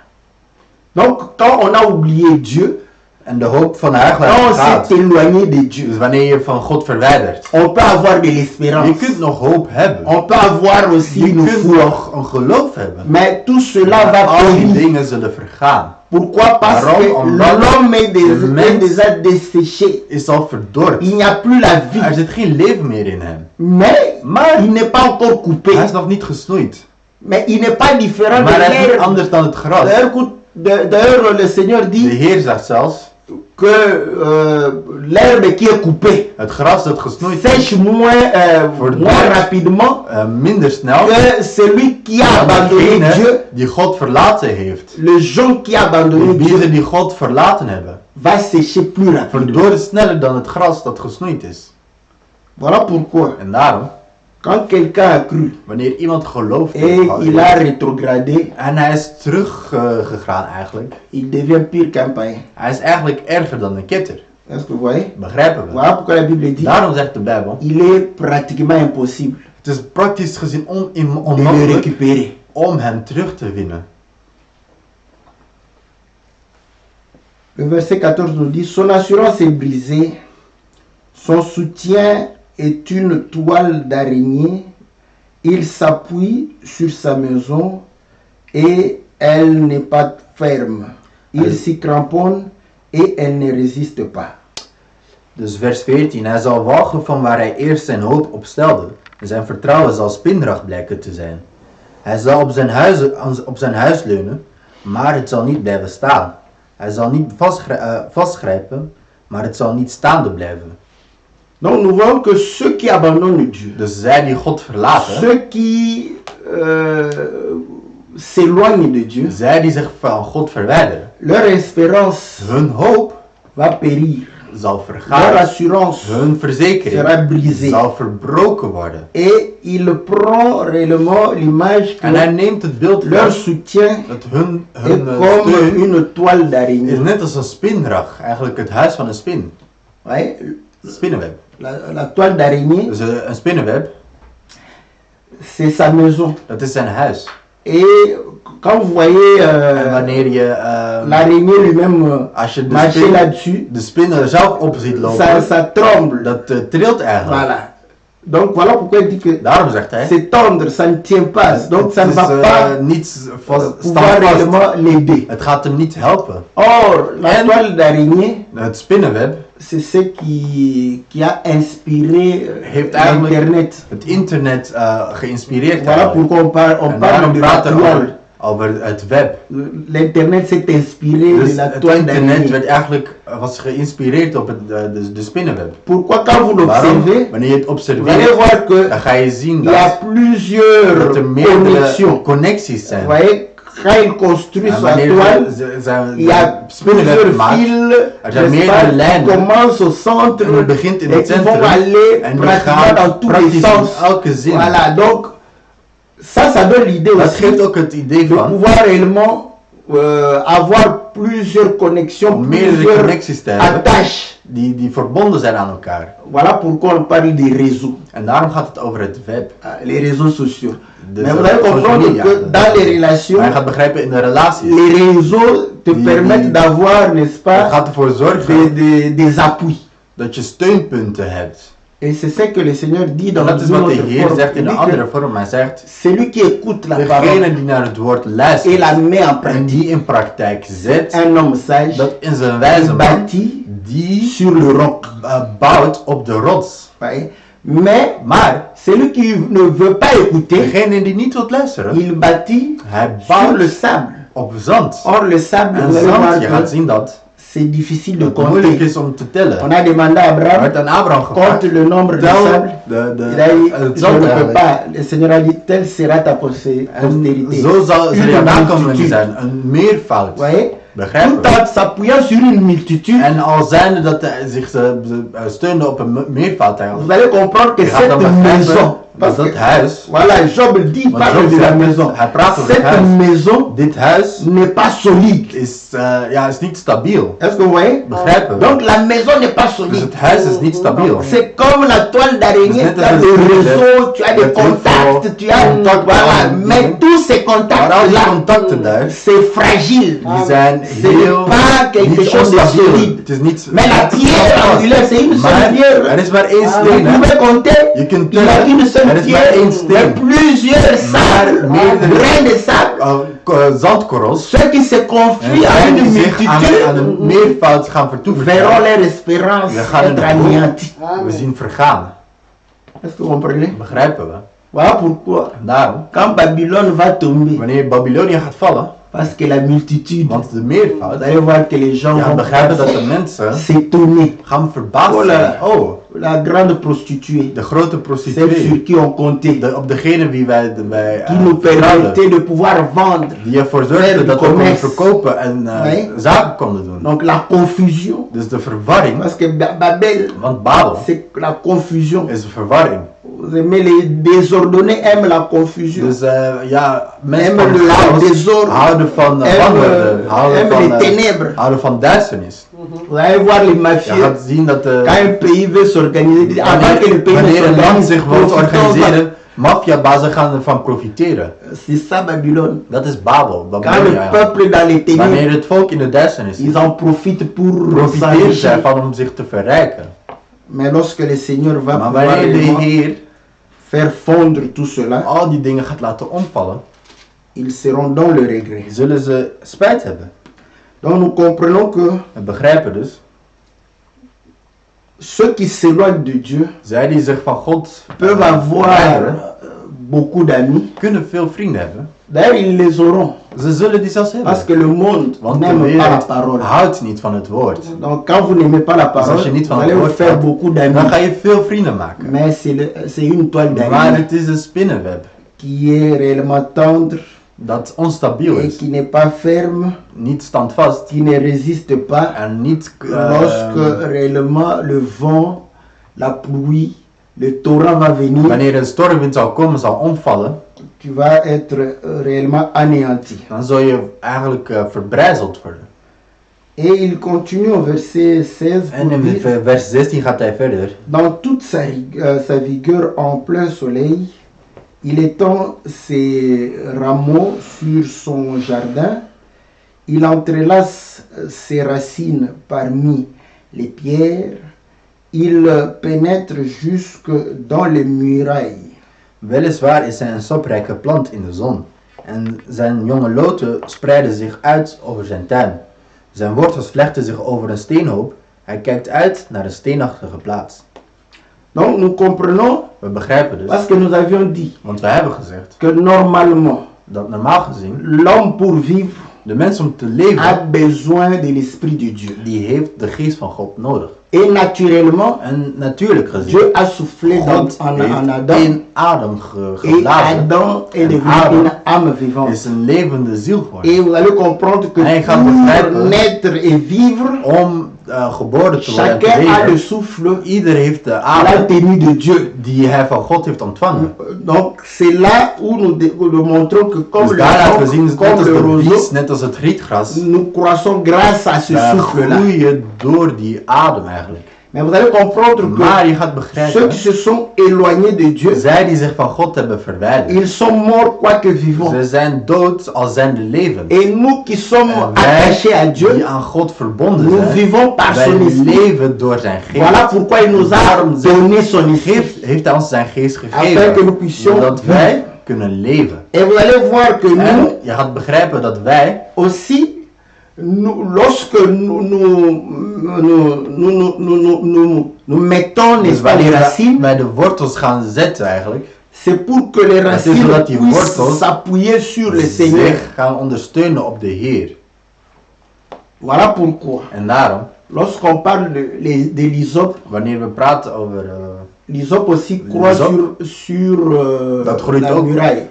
Donc quand on a oublié Dieu, En de hoop van de huichelaar quand on gaat. s'est éloigné de Dieu, Dus wanneer je van God verwijdert. on peut avoir de Je l'espérance. kunt nog hoop hebben. On peut avoir aussi Je une kunt foi. nog een geloof hebben. Mais tout cela Maar va al die périr. dingen zullen vergaan. Pourquoi? Parce Waarom? que Omdat l'homme est de mens déjà desséché. Is al verdord. Il n'y a plus la vie. Er zit geen leven meer in hem. Mais il n'est pas encore coupé. Hij is nog niet gesnoeid. Mais il n'est pas différent Maar de hij is niet l'herbe. anders dan het gras. D'ailleurs, le Seigneur De dit Heer zegt zelfs. que l'herbe qui est coupée Het gras dat gesnoeid is. sèche moins rapidement Minder snel. que celui qui a Dan abandonné degene Dieu. die God verlaten heeft. Le jonc qui a De abandonné biezen Dieu die God verlaten hebben. va sécher plus rapidement. Verdorden sneller dan het gras dat gesnoeid is. Voilà pourquoi, En daarom, quand quelqu'un a cru wanneer iemand gelooft et il a rétrogradé, en hij is teruggegaan eigenlijk. il devient pire qu'un païen. Hij is eigenlijk erger dan een ketter. Est-ce que vous voyez? Begrijpen we? Voilà pourquoi la Bible dit Daarom zegt de Bijbel. il est pratiquement impossible Het is praktisch gezien de le onmogelijk récupérer. om hem terug te winnen. Le verset 14 nous dit, son assurance est brisée, son soutien est une toile d'araignée, il s'appuie sur sa maison et elle n'est pas ferme. Il s'y cramponne et elle ne résiste pas. Dus vers 14. Hij zal walgen van waar hij eerst zijn hoop op stelde. En zijn vertrouwen zal spinrag blijken te zijn. Hij zal op zijn huis leunen, maar het zal niet blijven staan. Hij zal niet vastgrijpen, maar het zal niet staande blijven. Donc nous voyons que ceux qui abandonnent Dieu, Dus zij die God verlaten, ceux qui s'éloignent de Dieu, zij die zich van God verwijderen, leur espérance hun hoop va périr, zal leur vergaan. assurance Hun verzekering sera brisée. zal verbroken worden. Et il prend réellement l'image En hij que neemt het beeld leur van soutien dat hun est comme steun une toile is d'araignée. net als een spinrag. Eigenlijk het huis van een spin. Ouais, Spinnenweb. la toile d'araignée, Dus een spinnenweb, c'est sa maison. dat is zijn huis. Et quand vous voyez En wanneer je, l'araignée lui-même als je marcher là-dessus, de spin er zelf op ziet lopen, ça tremble. dat trilt eigenlijk. Voilà. Donc voilà pourquoi il dit que Daarom zegt hij, c'est tendre, ça ne tient pas. Donc ça ne het va is pas niet pouvoir standvast. réellement l'aider. Het gaat hem niet helpen. Or, la toile d'araignée, Het spinnenweb c'est ce qui a inspiré heeft eigenlijk l'Internet. het internet geïnspireerd. Voilà eigenlijk. pourquoi on En parle daarom de la praten we toile. over het web. L'Internet s'est inspiré Dus de la het toile internet d'araignée. werd eigenlijk, was geïnspireerd op de spinnenweb. Pourquoi quand vous Waarom? l'observez, Wanneer je het vous allez observeert, voir que dan ga je zien il y a dat plusieurs er meerdere connexions. connecties Vous zijn. voyez, quand il construit En sa wanneer toile, ze il y a spinnenweb plusieurs maakt, fils er zijn n'est-ce meerdere pas, qui lijnen. commencent au centre En het begint in et het qui vont centrum aller en die pratiquement dans gaan tous les praktisch sens. in elke zin. Voilà, donc ça donne l'idée Dat aussi geeft ook het idee de van pouvoir réellement avoir plusieurs connexions, om meerdere plusieurs connecties te hebben attaches. die verbonden zijn aan elkaar. Voilà pourquoi on parle des réseaux, En daarom gaat het over het web. les réseaux sociaux. Dus Mais vous allez social comprendre media. que dans les relations, Maar je gaat begrijpen in de relaties. les réseaux te permettent d'avoir, n'est-ce Het pas, gaat ervoor zorgen des appuis. dat je steunpunten hebt. Et c'est ce que le Seigneur dit En dans dat is une wat de autre Heer forme. zegt in Il een dit andere que vorm. Hij zegt, celui qui écoute la parole degene die naar het woord et luistert la met en en pratique, die in praktijk zet, un homme sage dat in zijn wijze man bâti die sur le roc. bouwt op de rots. Voyez. Mais Maar celui qui ne veut pas écouter, degene die niet wilt luisteren, il bâtit hij sur le bouwt sable. op zand. Or le sable, En vous allez voir zand, je gaat que zien dat c'est difficile de het moeilijk compter. is om te tellen. On a demandé à Er Abraham, werd aan Abraham gevraagd, compte le nombre de tel sable. Il a dit, het je zand ne peux eigenlijk. pas. Le Seigneur a dit, telle sera ta En postérité. zo zal Une je nakomelingen multitude. zijn, een meervoud. Vous voyez? Begrijpen Tout we? en s'appuyant sur une multitude, En al zijnde dat hij zich steunde op een meervoud vous eigenlijk. allez comprendre que Je gaat cette dan begrijpen maison Want dat huis, Voilà, Job dit, want parle Job de la zegt, maison. hij praat over het Cette huis. maison Dit huis n'est pas solide. is niet stabiel. Est-ce que vous voyez? Begrijpen we? Donc la maison n'est pas Dus solide. het huis is niet stabiel. C'est comme la toile d'araignée, C'est tu as net des als een réseaux, tu as des met heel contacts, tu as... veel contacten Voilà, aan mais dingen. tous ces Maar al die contacts-là, contacten daar, c'est fragile. die zijn Ce n'est heel pas quelque niet chose de onstabiel. solide. Het is niet... Mais la pierre angulaire, c'est une seule Maar pierre. er is maar één Vous steen, hè. pouvez compter, Je kunt il y a tellen, une seule er is maar pierre, één mais steen. plusieurs sables, meerdere- grains de sable. Zandkorrels. Ceux qui se En confient à zij une die zich aan multitude een meervoud gaan verront vertoeven, leur espérance we gaan in être de anéantie. we zien vergaan. Est-ce que vous comprenez? Begrijpen we? Voilà pourquoi, Daarom, quand Babylone va tomber, wanneer Babylonië gaat vallen, parce que la multitude, want de vous meervoud, allez voir que les gens je gaat vont begrijpen dat de mensen s'étonner. gaan verbaasd Oh, zijn. Oh, la grande prostituée, de grote celle prostituee. sur qui on comptait, Op degene wie wij qui nous vertrouwden, permettait de pouvoir vendre. die ervoor Faire zorgden du dat we konden commerce. verkopen en Nee. zaken konden doen. Donc la confusion, Dus de verwarring, parce que Babel, want Babel c'est la confusion. is een verwarring. Vous aimez les désordonnés, aiment la confusion. Dus ja, mensen Aiment van la chaos désordre, houden van wanorde, aiment les ténèbres. houden van duisternis. Vous allez voir les Je mafieux, gaat zien dat quand un pays veut s'organiser, avant que le pays ne wanneer een land s'organise, zich wil profitons-en. organiseren, maffiabazen gaan ervan profiteren. C'est ça Babylone. Dat is Babel. Quand Babylonië le eigenlijk. peuple est dans les ténèbres, Wanneer het volk in de duisternis is, ils en profitent pour profiteren s'enrichir. zij van om zich te verrijken. Mais lorsque le Seigneur va Maar pouvoir wanneer de réellement Heer faire fondre tout cela, al die dingen gaat laten omvallen, ils seront dans le regret. zullen ze spijt hebben. Donc nous comprenons que We begrijpen dus, ceux qui s'éloignent de Dieu zij die zich van God peuvent avoir verwijderen, beaucoup d'amis. kunnen veel vrienden hebben. D'ailleurs, ils les auront. Ze zullen die zelfs hebben. Parce que le monde Want de n'aime pas la wereld parole. houdt niet van het woord. Donc quand vous n'aimez pas la parole, als je niet van vous het allez vous woord faire houdt, beaucoup Dan d'amis. ga je veel vrienden maken. Mais c'est une toile Maar d'araignée het is een spinnenweb qui est réellement tendre dat onstabiel et is, qui n'est pas ferme, niet standvast qui ne résiste pas en niet lorsque réellement le vent, la pluie, le torrent va venir. wanneer een stormwind zal komen, zal omvallen, Tu vas être réellement anéanti. dan zul je eigenlijk verbrijzeld worden. Et il continue au verset 16 En pour in dire, vers 16 gaat hij verder. dans toute sa vigueur en plein soleil, il étend ses rameaux sur son jardin, il entrelace ses racines parmi les pierres, il pénètre jusque dans les murailles. Weliswaar is hij een saprijke plant in de zon, en zijn jonge loten spreiden zich uit over zijn tuin. Zijn wortels vlechten zich over een steenhoop, hij kijkt uit naar een steenachtige plaats. Donc nous comprenons, We begrijpen dus, parce que nous avions dit want wij hebben gezegd, que normalement, dat normaal gezien, l'homme pour vivre de mens om te a leven, besoin de l'Esprit de Dieu. die heeft de geest van God nodig. Et naturellement, En natuurlijk gezien, Dieu a soufflé God en heeft Adam in adem et geblazen, Adam est En devenu Adam une âme vivante. is een levende ziel Et geworden. vous allez comprendre que Hij gaat pour begrijpen. naître et vivre, Om geboren te worden en te chacun a le leven, souffle, ieder heeft de la adem tenue de Dieu. die hij van God heeft ontvangen. Donc c'est là où nous démontrons que comme Dus le daar laten we roc, zien, net comme als le de roseau, wies, net als het rietgras, nous croissons grâce à ce wij souffle-là. groeien door die adem eigenlijk. Mais vous allez comprendre Maar que je gaat ceux begrijpen, qui se sont éloignés de Dieu, zij die zich van God hebben verwijderd, ils sont morts quoique vivants. ze zijn dood als zijnde leven. Et nous qui sommes En attachés à wij Dieu, die aan God verbonden nous zijn, vivons par wij son esprit. leven door zijn geest. Voilà pourquoi il nous a Daarom donné son esprit. heeft hij ons zijn geest Afin que gegeven, nous puissions zodat wij kunnen leven. Et vous allez voir que En nous je gaat begrijpen dat wij, aussi, lorsque nous mettons, dus n'est-ce pas, les wanneer racines, wij de wortels gaan zetten eigenlijk, c'est pour que les racines zodat die puissent wortels s'appuyer sur le Seigneur. zich gaan ondersteunen op de Heer. Voilà pourquoi, En daarom, lorsqu'on parle de l'hysope, wanneer we praten over, l'hysope aussi croît L'hysope, sur dat groeit la ook muraille.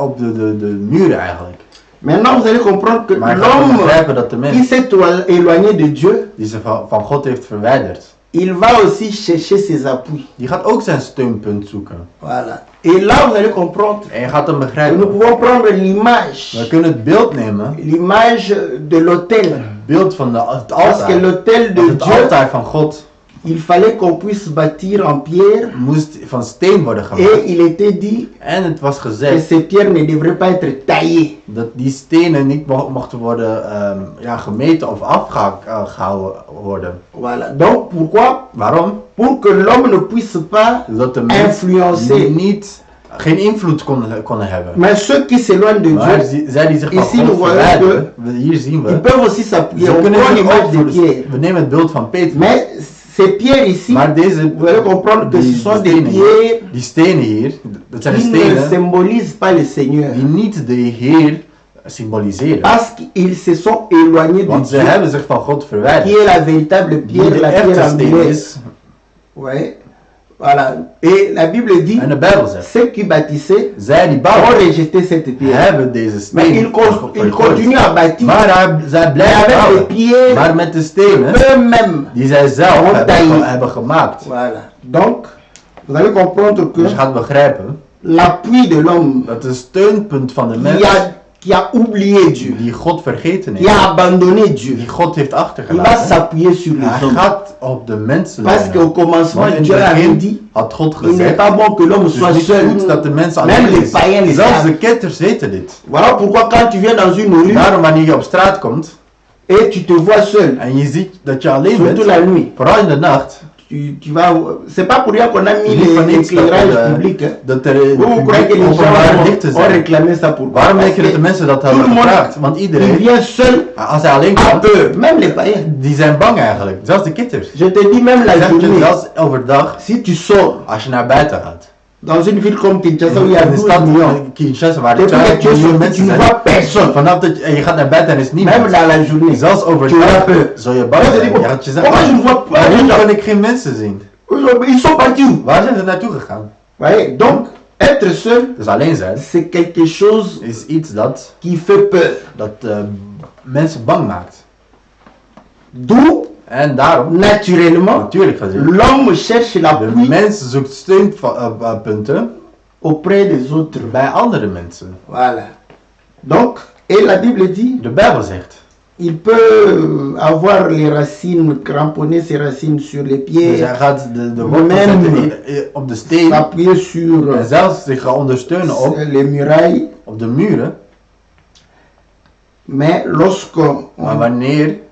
op de muren eigenlijk. Maintenant, vous allez comprendre que Maar je gaat l'homme begrijpen dat de qui mens s'est éloigné de Dieu, die zich van God heeft verwijderd, il va aussi chercher ses appuis. Die gaat ook zijn steunpunt zoeken. Voilà. Et là, vous allez comprendre En je gaat hem que nous begrijpen. pouvons prendre l'image, We kunnen het beeld nemen. l'image de l'autel. Het beeld van het Parce que altaar. l'autel Want de het Dieu, altaar van God il fallait qu'on puisse bâtir en pierre. moest van steen worden Et gemaakt. il était dit En het was que gezegd ces pierres ne devraient pas être taillées. dat die stenen niet mochten worden gemeten of afgehouden worden. Voilà. Donc pourquoi? Waarom? Pour que l'homme ne puisse pas Zodat de mens influencer. geen invloed konden hebben. Mais ceux qui s'éloignent de Maar Dieu, zij die zich van Ici, God nous voyons verwijderen, hier zien ils we, peuvent aussi s'appuyer. ze On kunnen prend zich l'image de ook Pierre. we nemen het beeld van Petrus. Mais ces pierres ici, Maar deze, vous allez comprendre que ce sont des pierres die stenen hier, dat zijn de qui ne stenen symbolisent pas le Seigneur. die niet de Heer symboliseren. Parce qu'ils se sont éloignés de Want ze Dieu, hebben zich van God qui verwijderd. est la véritable Die pierre, de la pierre echte steen angulaire. is. Ouais. Voilà. Et la Bible dit, En de Bijbel zegt, ceux qui bâtissaient zij die ont bouwen, rejeté cette pierre. hebben deze Mais steen ils continuent à bâtir. Maar zij Mais blijven avec les bouwen. pierres Maar met de stenen eux-mêmes. die zij zelf Montagne. hebben gemaakt. Voilà. Donc, vous allez comprendre que Dus je gaat begrijpen l'appui de l'homme dat de steunpunt van de mens qui a oublié Dieu, die God vergeten qui heeft, a abandonné Dieu, die God heeft il va achtergelaten, s'appuyer sur les hij hommes. gaat op de mensen Parce qu'au leunen. commencement, Want in Dieu het avait begin dit, had God il n'est gezegd, pas bon que l'homme het is soit niet seul. goed dat de mensen Même alleen les païens is. les Zelfs savent. de ketters weten dit. Voilà pourquoi quand tu viens dans une rue Daarom wanneer je op straat komt et tu te vois seul, en je ziet dat je alleen surtout bent, la nuit, vooral in de nacht, tu vas... C'est pas pour rien qu'on a mis niet voor niks l'éclairage public. Hein. dat er Vous croyez que les openbare lichten gens ont zijn. réclamé ça pour Waarom Parce denk je dat de que mensen dat tout le hebben monde, gevraagd? Want il iedereen, vient seul, als hij alleen a komt, peur, même les païens. die zijn bang eigenlijk. Zelfs de kitters. Je te dis même la Zeg je journée, zelfs overdag, si tu sors als je naar buiten gaat. dans une ville comme Kinshasa où il y a In de 12 stad millions, Kinshasa waar er depuis que 12 tu es miljoen sorti, tu mensen ne zijn. vois personne. Vanaf dat je gaat naar buiten en is Même niemand. dans la journée. Zelfs Tu auras overdag peur. zul je bang Moi, je zijn. dis, Je gaat je pourquoi je ne vois pas les waarom gens? kan ik geen mensen zien? Ils sont partis où? Waar zijn ze naartoe gegaan? Voyez, donc, être seul, Dus alleen zijn c'est quelque chose is iets dat qui fait peur. mensen bang maakt. D'où, En daarom, naturellement, natuurlijk gezien, l'homme cherche de l'appui mens zoekt steunpunten auprès des autres. bij andere mensen. Voilà. Donc, et la Bible dit, De Bijbel zegt, il peut avoir les racines, cramponner ses racines sur les dus pieds, hij gaat de wortel Même zetten op de steen s'appuyer sur en zelfs zich gaan ondersteunen op les murailles, de muren. mais lorsqu'on Maar wanneer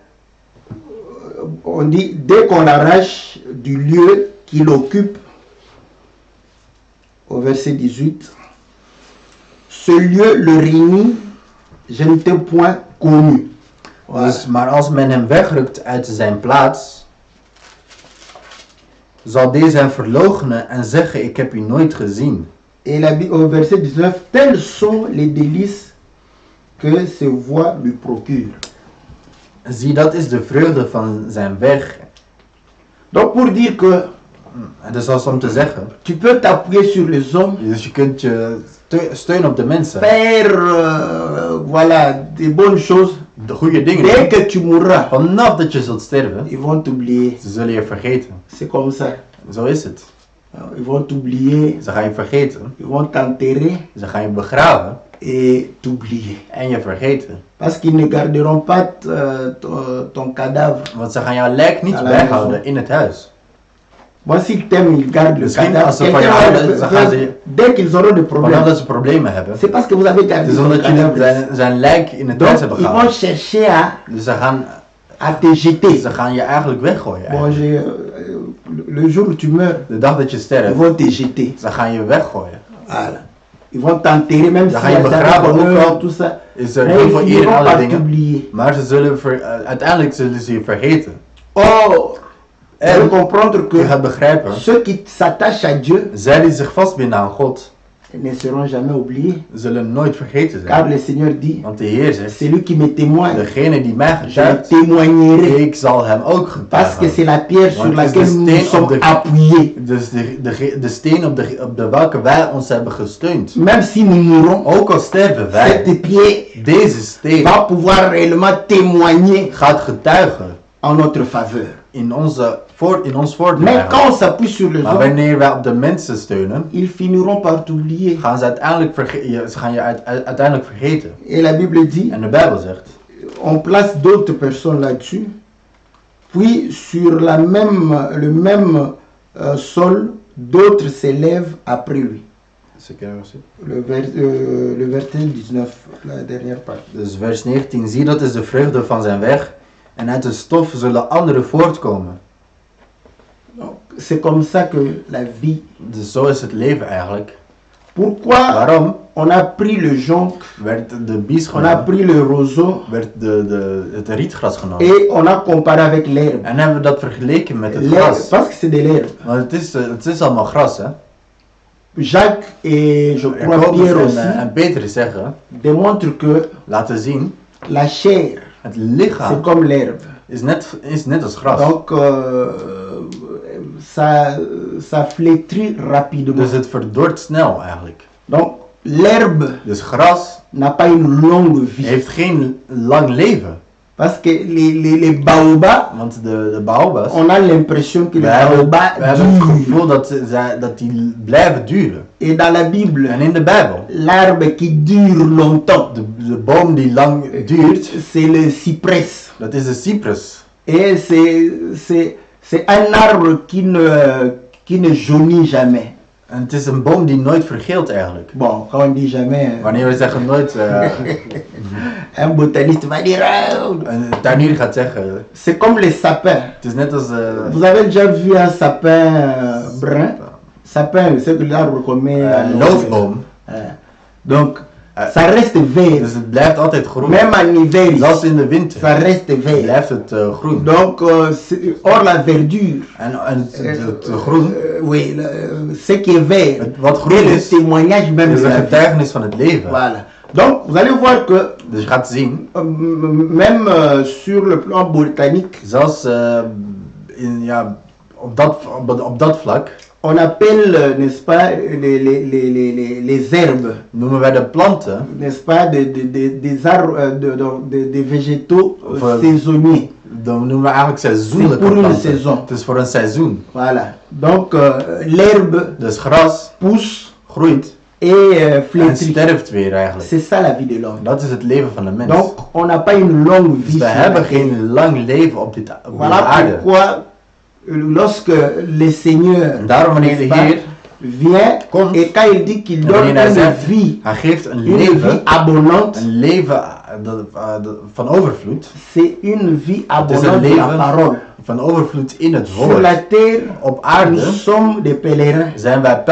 on dit, dès qu'on l'arrache du lieu qu'il occupe, au verset 18, ce lieu le réunit, je ne t'ai point connu. Voilà. Dus, maar als men hem wegrukt uit zijn plaats, zal deze hem verloochenen en zeggen, ik heb u nooit gezien. Et au verset 19, tels sont les délices que ses voies lui procurent. Zie, dat is de vreugde van zijn weg. Donc pour dire que Dus als om te zeggen, tu peux t'appuyer sur les hommes, dus je kunt je steunen op de mensen, faire voilà, des bonnes choses. de goede dingen Dès doen. que tu mourras, Vanaf dat je zult sterven, ils vont t'oublier. ze zullen je vergeten. C'est comme ça. Zo is het. Ils vont t'oublier, Ze gaan je vergeten, ils vont t'enterrer ze gaan je begraven et t'oublier. en je vergeten. Parce qu'ils ne garderont pas ton cadavre. Want ze gaan jouw lijk niet À la bijhouden in het huis. Moi, s'ils t'aiment, ils gardent le Misschien cadavre. als ze van Quelqu'un je va houden, ze gaan ze, Dès qu'ils auront des vanaf problèmes, dat ze problemen hebben, c'est parce que vous avez het gardé is ton omdat je cadavre. zijn lijk in het Donc, huis hebben ils vont gehouden. chercher Dus ze gaan te jeter. Ze gaan je eigenlijk weggooien. Bon, Eigenlijk. le jour où tu meurs, De dag dat je ils sterft, vont te jeter. ze gaan je weggooien. Voilà. Ils vont t'enterrer, même Dan si ga je begraven, ook honneur, al tout ça. is er Mais heel ils veel eer in finiront alle par dingen. t'oublier. Maar ze zullen uiteindelijk zullen ze je vergeten. Or, il faut En comprendre je que gaat begrijpen, ceux qui s'attachent à Dieu zij die zich vastbinden aan God, ne seront jamais oubliés. zullen nooit vergeten Car zijn. le Seigneur dit, Want de Heer zegt, celui qui me témoigne, degene die mij je getuigt, témoignerai. ik zal hem ook Parce que getuigen. c'est la pierre sur Want het is de laquelle nous nous steen op sommes de- appuyés. Dus de steen op de welke wij ons hebben gesteund. Même si nous mourrons, Ook al sterven wij, cette pierre deze steen va pouvoir réellement témoigner gaat getuigen en notre faveur. in ons voordeel Mais eigenlijk. quand on s'appuie sur les Maar hommes, wanneer wij op de mensen steunen, ils finiront par t'oublier. gaan ze gaan je uiteindelijk vergeten. Et la Bible dit, En de Bijbel zegt, on place d'autres personnes là-dessus, puis sur le même sol, d'autres s'élèvent après lui. Le verset 19, la dernière partie. Dus vers 19, zie dat is de vruchten van zijn weg, en uit de stof zullen anderen voortkomen. C'est comme ça que la vie. Dus zo is het leven eigenlijk. Pourquoi Waarom on a pris le jonc, werd de bies on a genomen, pris le roseau werd het rietgras genomen. et on a comparé avec l'herbe. En hebben we dat vergeleken met het L'herbe, gras. parce que c'est de l'herbe. Want het is allemaal gras, hè. Jacques et je crois Jacobus Pierre aussi en Petrus zeggen, démontrent que laten zien, la chair, het c'est lichaam comme l'herbe. is net als gras. Donc ça flétrit rapidement. Dus het verdort snel eigenlijk. Donc l'herbe Dus gras n'a pas une longue vie. heeft geen lang leven. Parce que les baobabs, Want de baobabs, on a l'impression que we les hebben baobabs het gevoel durent. dat die blijven duren. Et dans la Bible, En in de Bijbel, l'arbre qui dure longtemps, de boom die lang duurt, c'est le cyprès. dat is de cyprus. Et c'est un arbre qui ne jaunit jamais. En het is een boom die nooit vergeelt eigenlijk. Bon, quand on dit jamais, Wanneer we zeggen nooit, un botaniste va dire, een tuinier gaat zeggen, c'est comme les sapins. het is net als Vous avez déjà vu un sapin brun? Sapin, c'est que l'arbre qu'on met à een Noël. loofboom. Donc, ça reste vert. Dus het blijft altijd groen. Même en hiver, Zelfs in de winter ça reste vert. blijft het groen. Donc, or la verdure, En het groen, oui, ce qui est vert, wat c'est groen le is, témoignage même is de een la vie. getuigenis van het leven. Voilà. Donc, vous allez voir que Dus je gaat zien, même sur le plan botanique, zelfs op dat vlak on appelle, n'est-ce pas, les herbes, noemen wij de planten, n'est-ce pas, des arbres, des végétaux saisonniers. dan noemen we eigenlijk C'est seizoenlijke pour une planten. saison. Het is voor een seizoen. Voilà. Donc, l'herbe Dus gras pousse groeit et en flétrit. sterft weer eigenlijk. C'est ça la vie de l'homme. Dat is het leven van de mens. Donc, on n'a pas une longue Dus vie. we sur la hebben terre. geen lang leven op deze Voilà aarde. pourquoi, lorsque le Seigneur En daarom wanneer de n'est-ce pas, Heer vient komt, et quand il dit qu'il en donne wanneer hij une zegt, vie, hij geeft een une vie leven abondante, van overvloed, c'est une vie het is een abondante de la leven parole. van overvloed in het Sur woord. la terre, Op nous aarde sommes des pèlerins zijn wij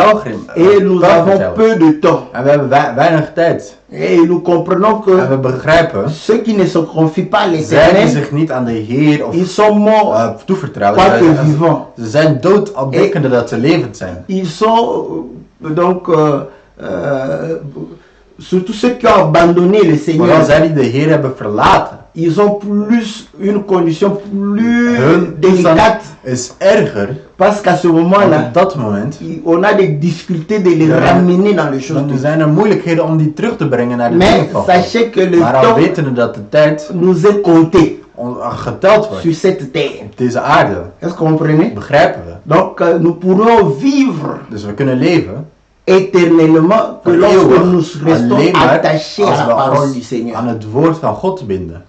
et nous avons pelgrims. peu de temps. En we hebben weinig tijd. Et nous comprenons En we que begrijpen, ceux qui ne se confient pas à zij die l'Éternel, zich niet aan de Heer of ils sont morts, toevertrouwen, quoique vivants. ze zijn dood al denkende dat ze levend zijn. Ils sont donc surtout ceux qui ont abandonné le Vooral Seigneur. zij die de Heer hebben verlaten. Ils ont plus une condition plus Hun toestand délicate is erger, parce qu'à ce want moment-là, op dat moment on a des difficultés de les Ja. ramener dans les choses de dan Dieu. zijn er moeilijkheden om die terug te brengen naar de Mais dingen van God. sachez que le Maar al temps weten we dat de tijd nous est compté geteld wordt sur cette terre. op deze aarde. Est-ce que vous comprenez? Begrijpen we. Donc nous pourrons vivre Dus we kunnen leven éternellement que voor lorsque eeuwig, nous restons alleen maar attachés à als la we parole du ons Seigneur. aan het woord van God binden.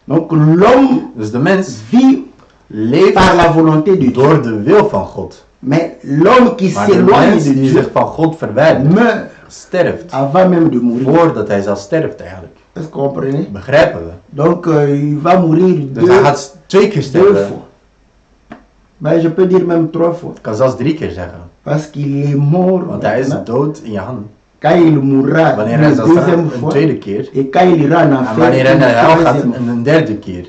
Donc l'homme Dus de mens vit leeft par la volonté de Dieu. door de wil van God. Mais l'homme qui Maar de s'éloigne mens de die Dieu zich van God verwijdert, meurt sterft avant même de mourir. voordat hij zelf sterft eigenlijk. Est-ce que vous comprenez? Begrijpen we. Donc il va mourir Dus hij gaat 2 keer deux sterven. fois. Ben, je peux dire même 3 fois. Ik kan zelfs 3 keer zeggen. Parce qu'il est mort Want hij is maintenant. dood in je hand. Quand il mourra Wanneer hij une zal deuxième sterven, een fois. tweede keer. Et quand il ira en En enfer, wanneer hij une naar de hel gaat, troisième fois. een derde keer.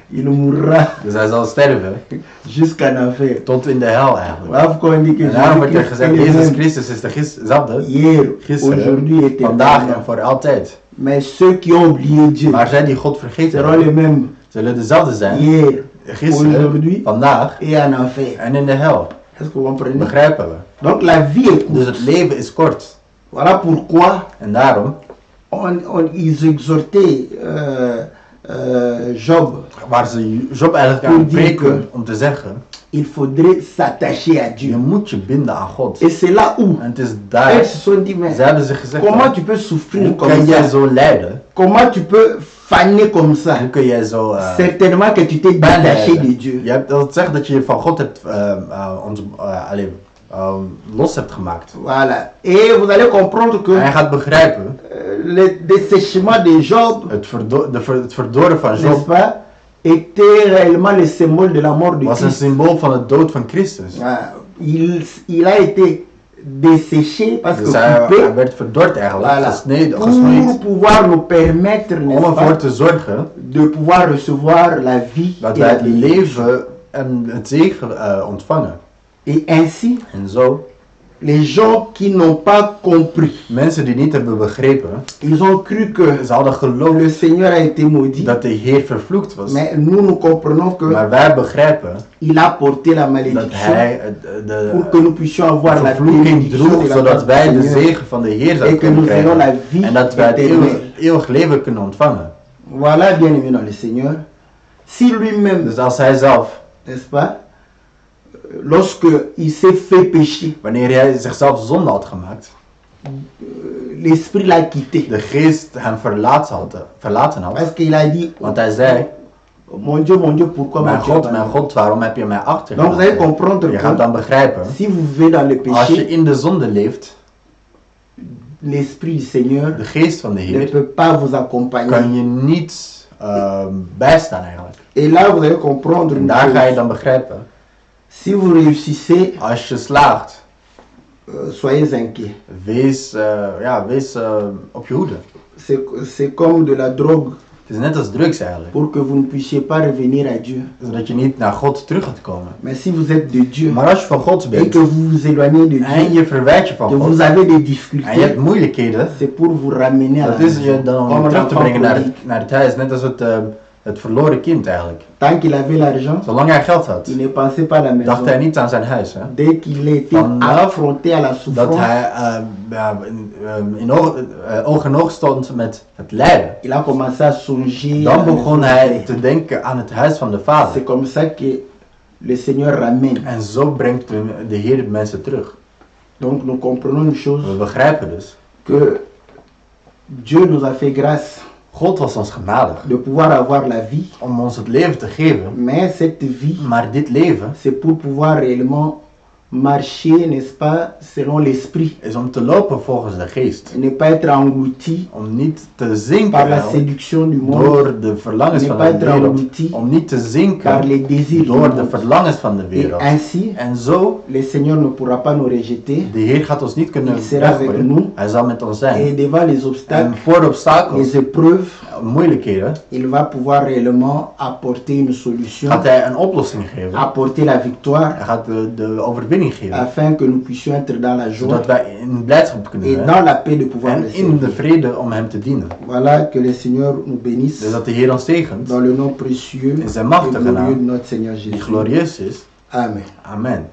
Il mourra Dus hij zal sterven jusqu'en enfer. tot in de hel eigenlijk. Voilà pourquoi on dit que En daarom wordt er Jésus-Christ gezegd, est le Jezus même Christus is dezelfde, hier, gisteren, aujourd'hui et vandaag en éternellement. voor altijd. Mais ceux qui ont oublié Dieu Maar zij die God vergeten seront les hebben, mêmes zullen dezelfde zijn, hier, gisteren, aujourd'hui vandaag et en enfer. en in de hel. Est-ce que vous comprenez? Begrijpen we. Donc la vie est Dus courte. het leven is kort. Voilà pourquoi En daarom ils exhortaient Job. Waar ze Job eigenlijk Pour aan dire preken om te zeggen, Il faudrait s'attacher à je Dieu. moet je binden aan God. Et c'est là où En het is elles daar, se sont dit, mais ze hebben zich gezegd, comment tu peux souffrir hoe comme kan jij ça? zo lijden? Comment tu peux faner comme ça? Hoe kun jij zo Certainement que tu t'es pijn détaché lijden? de Dieu. Je hebt dat zegt dat je van God hebt, los hebt gemaakt. Voilà. Et vous allez comprendre que En hij gaat begrijpen, le dessèchement de Job, het verdoren van n'est-ce Job pas, était réellement le symbole de la mort de was een Christ. symbool van de dood van Christus. Il a été desséché parce Dus que hij coupé, werd verdord eigenlijk, voilà, gesnoeid, pour pouvoir nous permettre, om n'est-ce ervoor pas, te zorgen de pouvoir recevoir la vie dat et wij la het bénédiction. leven en het zegen ontvangen. Et ainsi, En zo, les gens qui n'ont pas compris, mensen die niet hebben begrepen, ils ont cru que ze hadden le geloofd Seigneur a été maudit, dat de Heer vervloekt was. mais nous comprenons que Maar wij begrijpen il a porté la dat malédiction hij pour que nous puissions avoir la vervloeking bénédiction droeg, de la zodat part wij du de Seigneur zegen van de Heer et zouden que nous kunnen ayons la krijgen. vie En dat wij het éternelle. eeuwig leven kunnen ontvangen. Voilà, bien aimé dans le Seigneur. Si lui-même, Dus als hij zelf, n'est-ce pas, lorsque il s'est fait pécher, wanneer hij zichzelf zonde had gemaakt, l'esprit l'a quitté. de geest hem verlaten had. Parce qu'il a dit, Want hij zei, mon Dieu, pourquoi mijn m'as-tu abandonné? God, waarom heb je mij Donc vous allez achtergelaten? comprendre Je gaat que dan begrijpen, si vous vivez dans le als je péché, in de zonde leeft, l'esprit du Seigneur de geest van de ne Heer, peut pas vous accompagner. kan je niet bijstaan eigenlijk. Et là, vous allez comprendre En une daar ga je chose. dan begrijpen, Si vous réussissez, als je slaagt, soyez inquiets. wees op je hoede. C'est comme de la drogue Het is net als drugs eigenlijk, pour que vous ne puissiez pas revenir à Dieu. zodat je niet naar God terug gaat komen. Mais si vous êtes de Dieu Maar als je van God et bent que vous vous éloignez de en Dieu, je verwijt je van que God vous avez des en je hebt difficultés, moeilijkheden, c'est pour vous ramener à la dat is je maison. dan om Comme je terug te l'enfant brengen prodigue. naar het huis, net als het verloren kind eigenlijk. Tant qu'il avait l'argent, Zolang hij geld had, il ne pensait pas à la maison. dacht hij niet aan zijn huis. Hè? Dès qu'il était Vanaf affronté à la Dat souffrance, hij in oog en oog stond met het lijden. il a commencé à songer. Dan à begon la hij maison. te denken aan het huis van de C'est Vader. comme ça que le Seigneur ramène. En zo brengt de Heer de mensen terug. Donc nous comprenons une chose, We begrijpen dus, que Dieu nous a fait grâce God was ons genadig de pouvoir avoir la vie, om ons het leven te geven. mais cette vie, Maar dit leven c'est pour pouvoir réellement marcher, n'est-ce pas, selon l'esprit, is om te lopen volgens de geest. et ne pas être englouti Om niet te par zinken la séduction du monde, door de verlangens ne van pas de être wereld. englouti Om niet te par zinken les désirs du door de monde. verlangens van de Et wereld. ainsi, En zo, le Seigneur ne pourra pas nous rejeter, de Heer gaat ons niet kunnen Il sera avec weggooien. nous. Hij zal met ons et zijn. devant les En obstacles, voor de obstakels, les épreuves, moeilijkheden, il va pouvoir réellement apporter une solution, gaat hij een oplossing geven. apporter la victoire, Hij gaat de overwinning geven. afin que nous puissions être dans la joie Zodat wij in blijdschap kunnen et zijn. dans la paix de pouvoir le En in de servir. vrede om hem te dienen. Voilà, que le Seigneur nous bénisse Dus dat de Heer ons zegent, dans le nom précieux in zijn et machtige glorieux de naam, notre Seigneur die Jésus. glorieus is. Amen. Amen.